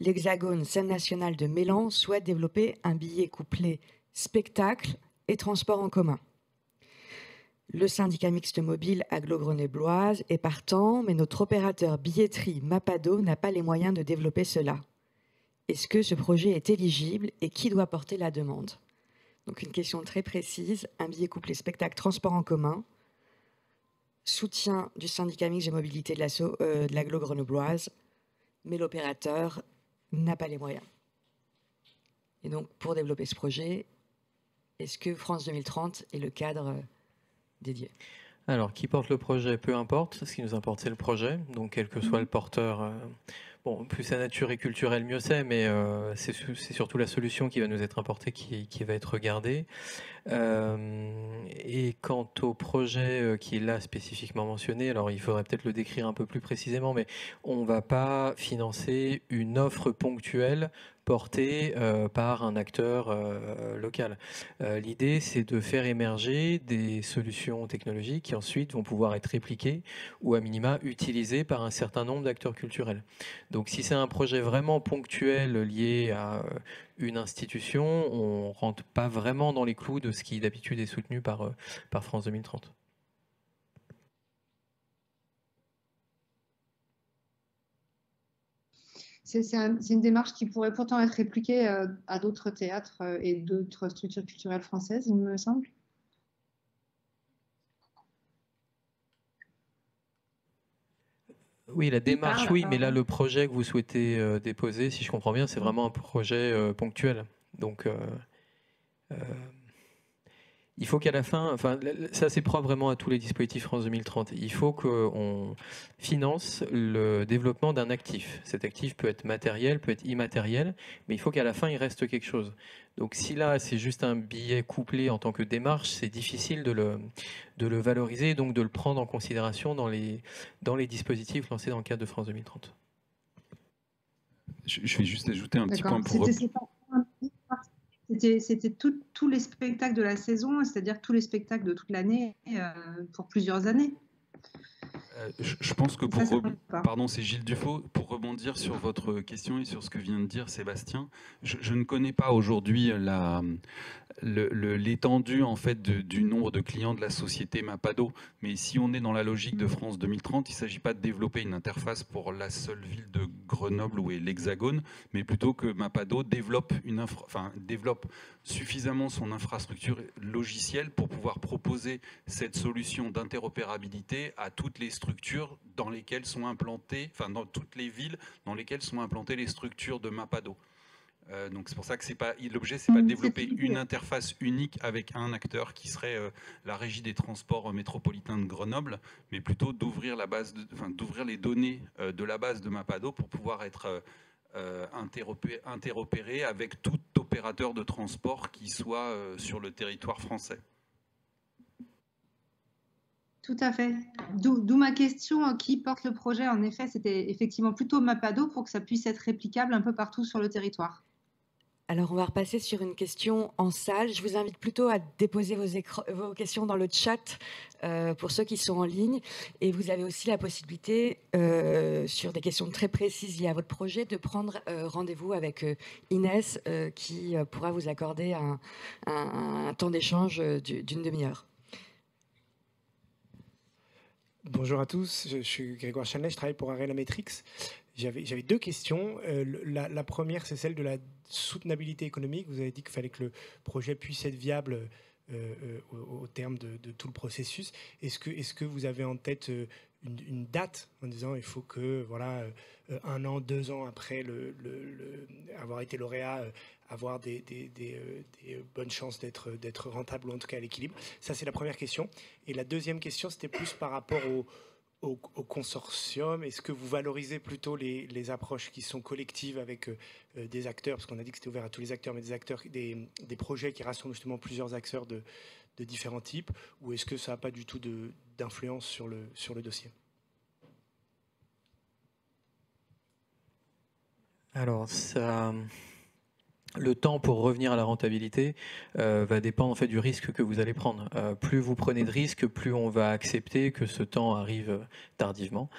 l'Hexagone Scène nationale de Mélan souhaite développer un billet couplé spectacle et transport en commun. Le syndicat mixte mobile Agglo-Grenobloise est partant, mais notre opérateur billetterie Mapado n'a pas les moyens de développer cela. est-ce que ce projet est éligible et qui doit porter la demande? Donc une question très précise, un billet couplé spectacle transport en commun, soutien du syndicat mixte de mobilité de l'agglo grenobloise, mais l'opérateur n'a pas les moyens. Et donc pour développer ce projet, est-ce que France 2030 est le cadre dédié? Alors, qui porte le projet, peu importe. Ce qui nous importe, c'est le projet. Donc, quel que soit le porteur, bon, plus sa nature est culturelle, mieux c'est, mais c'est surtout la solution qui va nous être apportée qui va être regardée. Et quant au projet qui est là spécifiquement mentionné, alors il faudrait peut-être le décrire un peu plus précisément, mais on ne va pas financer une offre ponctuelle portée par un acteur local. L'idée, c'est de faire émerger des solutions technologiques qui ensuite vont pouvoir être répliquées ou à minima utilisées par un certain nombre d'acteurs culturels. Donc si c'est un projet vraiment ponctuel lié à une institution, on ne rentre pas vraiment dans les clous de ce qui d'habitude est soutenu par France 2030. C'est une démarche qui pourrait pourtant être répliquée à d'autres théâtres et d'autres structures culturelles françaises, il me semble. Oui, la démarche, oui, mais là, le projet que vous souhaitez déposer, si je comprends bien, c'est vraiment un projet ponctuel. Donc, il faut qu'à la fin, enfin, ça c'est propre vraiment à tous les dispositifs France 2030, il faut qu'on finance le développement d'un actif. Cet actif peut être matériel, peut être immatériel, mais il faut qu'à la fin il reste quelque chose. Donc si là c'est juste un billet couplé en tant que démarche, c'est difficile de le valoriser, donc de le prendre en considération dans les dispositifs lancés dans le cadre de France 2030. Je vais juste ajouter un petit point pour... C'était tous les spectacles de la saison, c'est-à-dire tous les spectacles de toute l'année pour plusieurs années. Je pense que pardon, c'est Gilles Dufaux, pour rebondir sur votre question et sur ce que vient de dire Sébastien, je ne connais pas aujourd'hui l'étendue en fait du nombre de clients de la société Mapado, mais si on est dans la logique de France 2030, il ne s'agit pas de développer une interface pour la seule ville de Grenoble ou l'Hexagone, mais plutôt que Mapado développe suffisamment son infrastructure logicielle pour pouvoir proposer cette solution d'interopérabilité à toutes les structures dans lesquelles sont implantées, enfin dans toutes les villes dans lesquelles sont implantées les structures de Mapado. Donc c'est pour ça que l'objet, c'est pas de développer une interface unique avec un acteur qui serait la régie des transports métropolitains de Grenoble, mais plutôt d'ouvrir d'ouvrir les données de la base de Mapado pour pouvoir être interopéré avec tout opérateur de transport qui soit sur le territoire français. Tout à fait. D'où ma question, qui porte le projet? En effet, c'était effectivement plutôt Mapado pour que ça puisse être réplicable un peu partout sur le territoire. Alors, on va repasser sur une question en salle. Je vous invite plutôt à déposer vos questions dans le chat pour ceux qui sont en ligne. Et vous avez aussi la possibilité, sur des questions très précises liées à votre projet, de prendre rendez-vous avec Inès qui pourra vous accorder un temps d'échange d'une demi-heure. Bonjour à tous, je suis Grégoire Chanet, je travaille pour Arelametrix. J'avais deux questions. La première, c'est celle de la soutenabilité économique. Vous avez dit qu'il fallait que le projet puisse être viable au terme de tout le processus. Est-ce que vous avez en tête une date en disant il faut que 1 an, 2 ans après avoir été lauréat, avoir des bonnes chances d'être rentable ou en tout cas à l'équilibre? Ça, c'est la première question. Et la deuxième question, c'était plus par rapport au consortium. Est-ce que vous valorisez plutôt les approches qui sont collectives avec des acteurs, parce qu'on a dit que c'était ouvert à tous les acteurs, mais des projets qui rassemblent justement plusieurs acteurs de différents types, ou est-ce que ça n'a pas du tout d'influence sur le dossier? Alors, le temps pour revenir à la rentabilité va dépendre en fait du risque que vous allez prendre. Plus vous prenez de risques, plus on va accepter que ce temps arrive tardivement.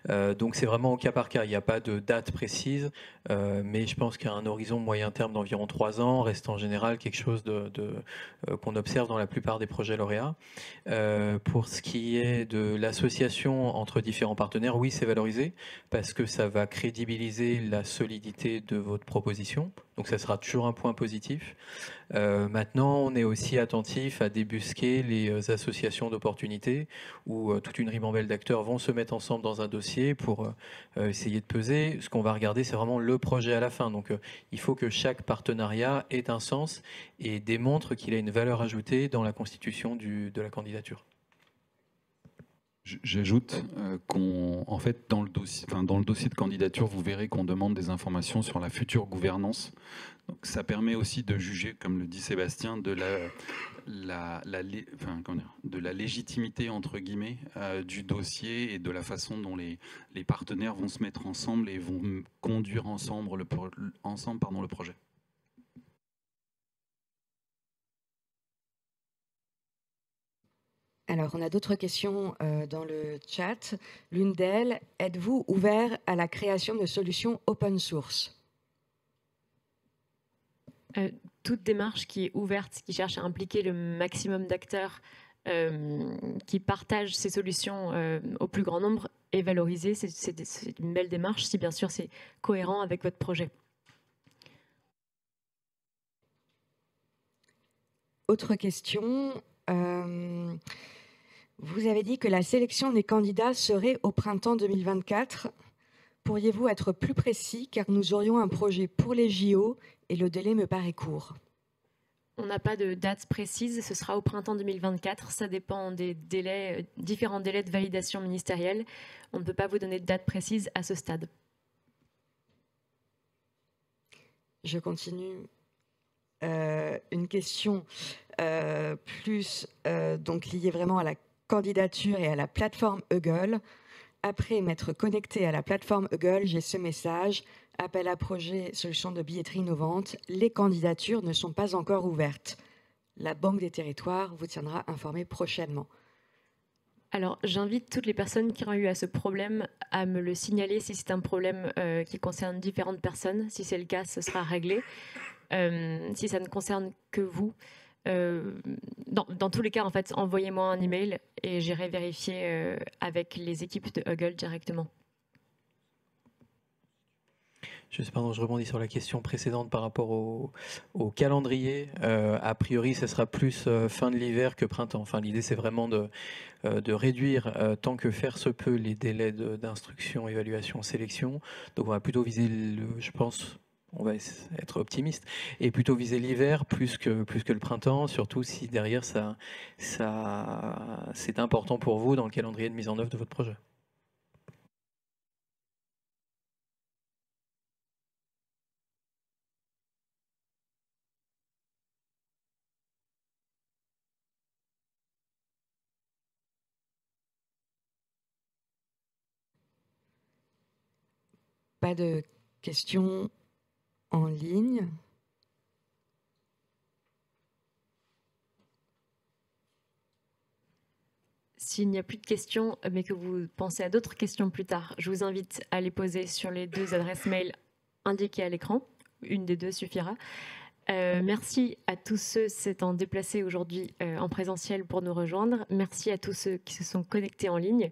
Donc c'est vraiment au cas par cas. Il n'y a pas de date précise, mais je pense qu'à un horizon moyen terme d'environ 3 ans reste en général quelque chose qu'on observe dans la plupart des projets lauréats. Pour ce qui est de l'association entre différents partenaires, oui, c'est valorisé parce que ça va crédibiliser la solidité de votre proposition. Donc ça sera toujours un point positif. Maintenant, on est aussi attentif à débusquer les associations d'opportunités où toute une ribambelle d'acteurs vont se mettre ensemble dans un dossier pour essayer de peser. Ce qu'on va regarder, c'est vraiment le projet à la fin. Donc il faut que chaque partenariat ait un sens et démontre qu'il a une valeur ajoutée dans la constitution de la candidature. J'ajoute qu'en fait, dans le dossier de candidature, vous verrez qu'on demande des informations sur la future gouvernance. Donc, ça permet aussi de juger, comme le dit Sébastien, de la légitimité, entre guillemets, du dossier et de la façon dont les partenaires vont se mettre ensemble et vont conduire ensemble le projet. Alors, on a d'autres questions dans le chat. L'une d'elles, êtes-vous ouvert à la création de solutions open source ? Toute démarche qui est ouverte, qui cherche à impliquer le maximum d'acteurs qui partagent ces solutions au plus grand nombre est valorisée. C'est une belle démarche, si bien sûr c'est cohérent avec votre projet. Autre question. Vous avez dit que la sélection des candidats serait au printemps 2024. Pourriez-vous être plus précis, car nous aurions un projet pour les JO et le délai me paraît court. On n'a pas de date précise, ce sera au printemps 2024. Ça dépend des délais, différents délais de validation ministérielle. On ne peut pas vous donner de date précise à ce stade. Je continue. Une question plus donc liée vraiment à la candidature et à la plateforme Huggle. Après m'être connecté à la plateforme Huggle, j'ai ce message. Appel à projet, solution de billetterie innovante. Les candidatures ne sont pas encore ouvertes. La Banque des Territoires vous tiendra informé prochainement. Alors, j'invite toutes les personnes qui ont eu à ce problème à me le signaler si c'est un problème qui concerne différentes personnes. Si c'est le cas, ce sera réglé. Si ça ne concerne que vous, dans tous les cas, en fait, envoyez-moi un email et j'irai vérifier avec les équipes de Huggle directement. Je rebondis sur la question précédente par rapport au calendrier. A priori, ce sera plus fin de l'hiver que printemps. Enfin, l'idée, c'est vraiment de réduire tant que faire se peut les délais d'instruction, évaluation, sélection. Donc, on va plutôt viser, je pense, on va être optimiste, et plutôt viser l'hiver plus que le printemps, surtout si derrière, c'est important pour vous dans le calendrier de mise en œuvre de votre projet. Pas de questions en ligne. S'il n'y a plus de questions, mais que vous pensez à d'autres questions plus tard, je vous invite à les poser sur les 2 adresses mail indiquées à l'écran. Une des 2 suffira. Merci à tous ceux s'étant déplacés aujourd'hui en présentiel pour nous rejoindre. Merci à tous ceux qui se sont connectés en ligne.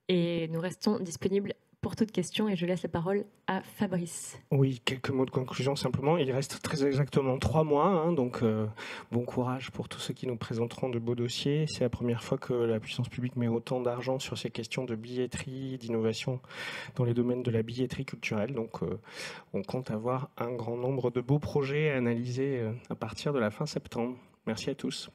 Et nous restons disponibles pour toute question et je laisse la parole à Fabrice. Oui, quelques mots de conclusion simplement. Il reste très exactement 3 mois, donc bon courage pour tous ceux qui nous présenteront de beaux dossiers. C'est la première fois que la puissance publique met autant d'argent sur ces questions de billetterie, d'innovation dans les domaines de la billetterie culturelle. Donc on compte avoir un grand nombre de beaux projets à analyser à partir de la fin septembre. Merci à tous.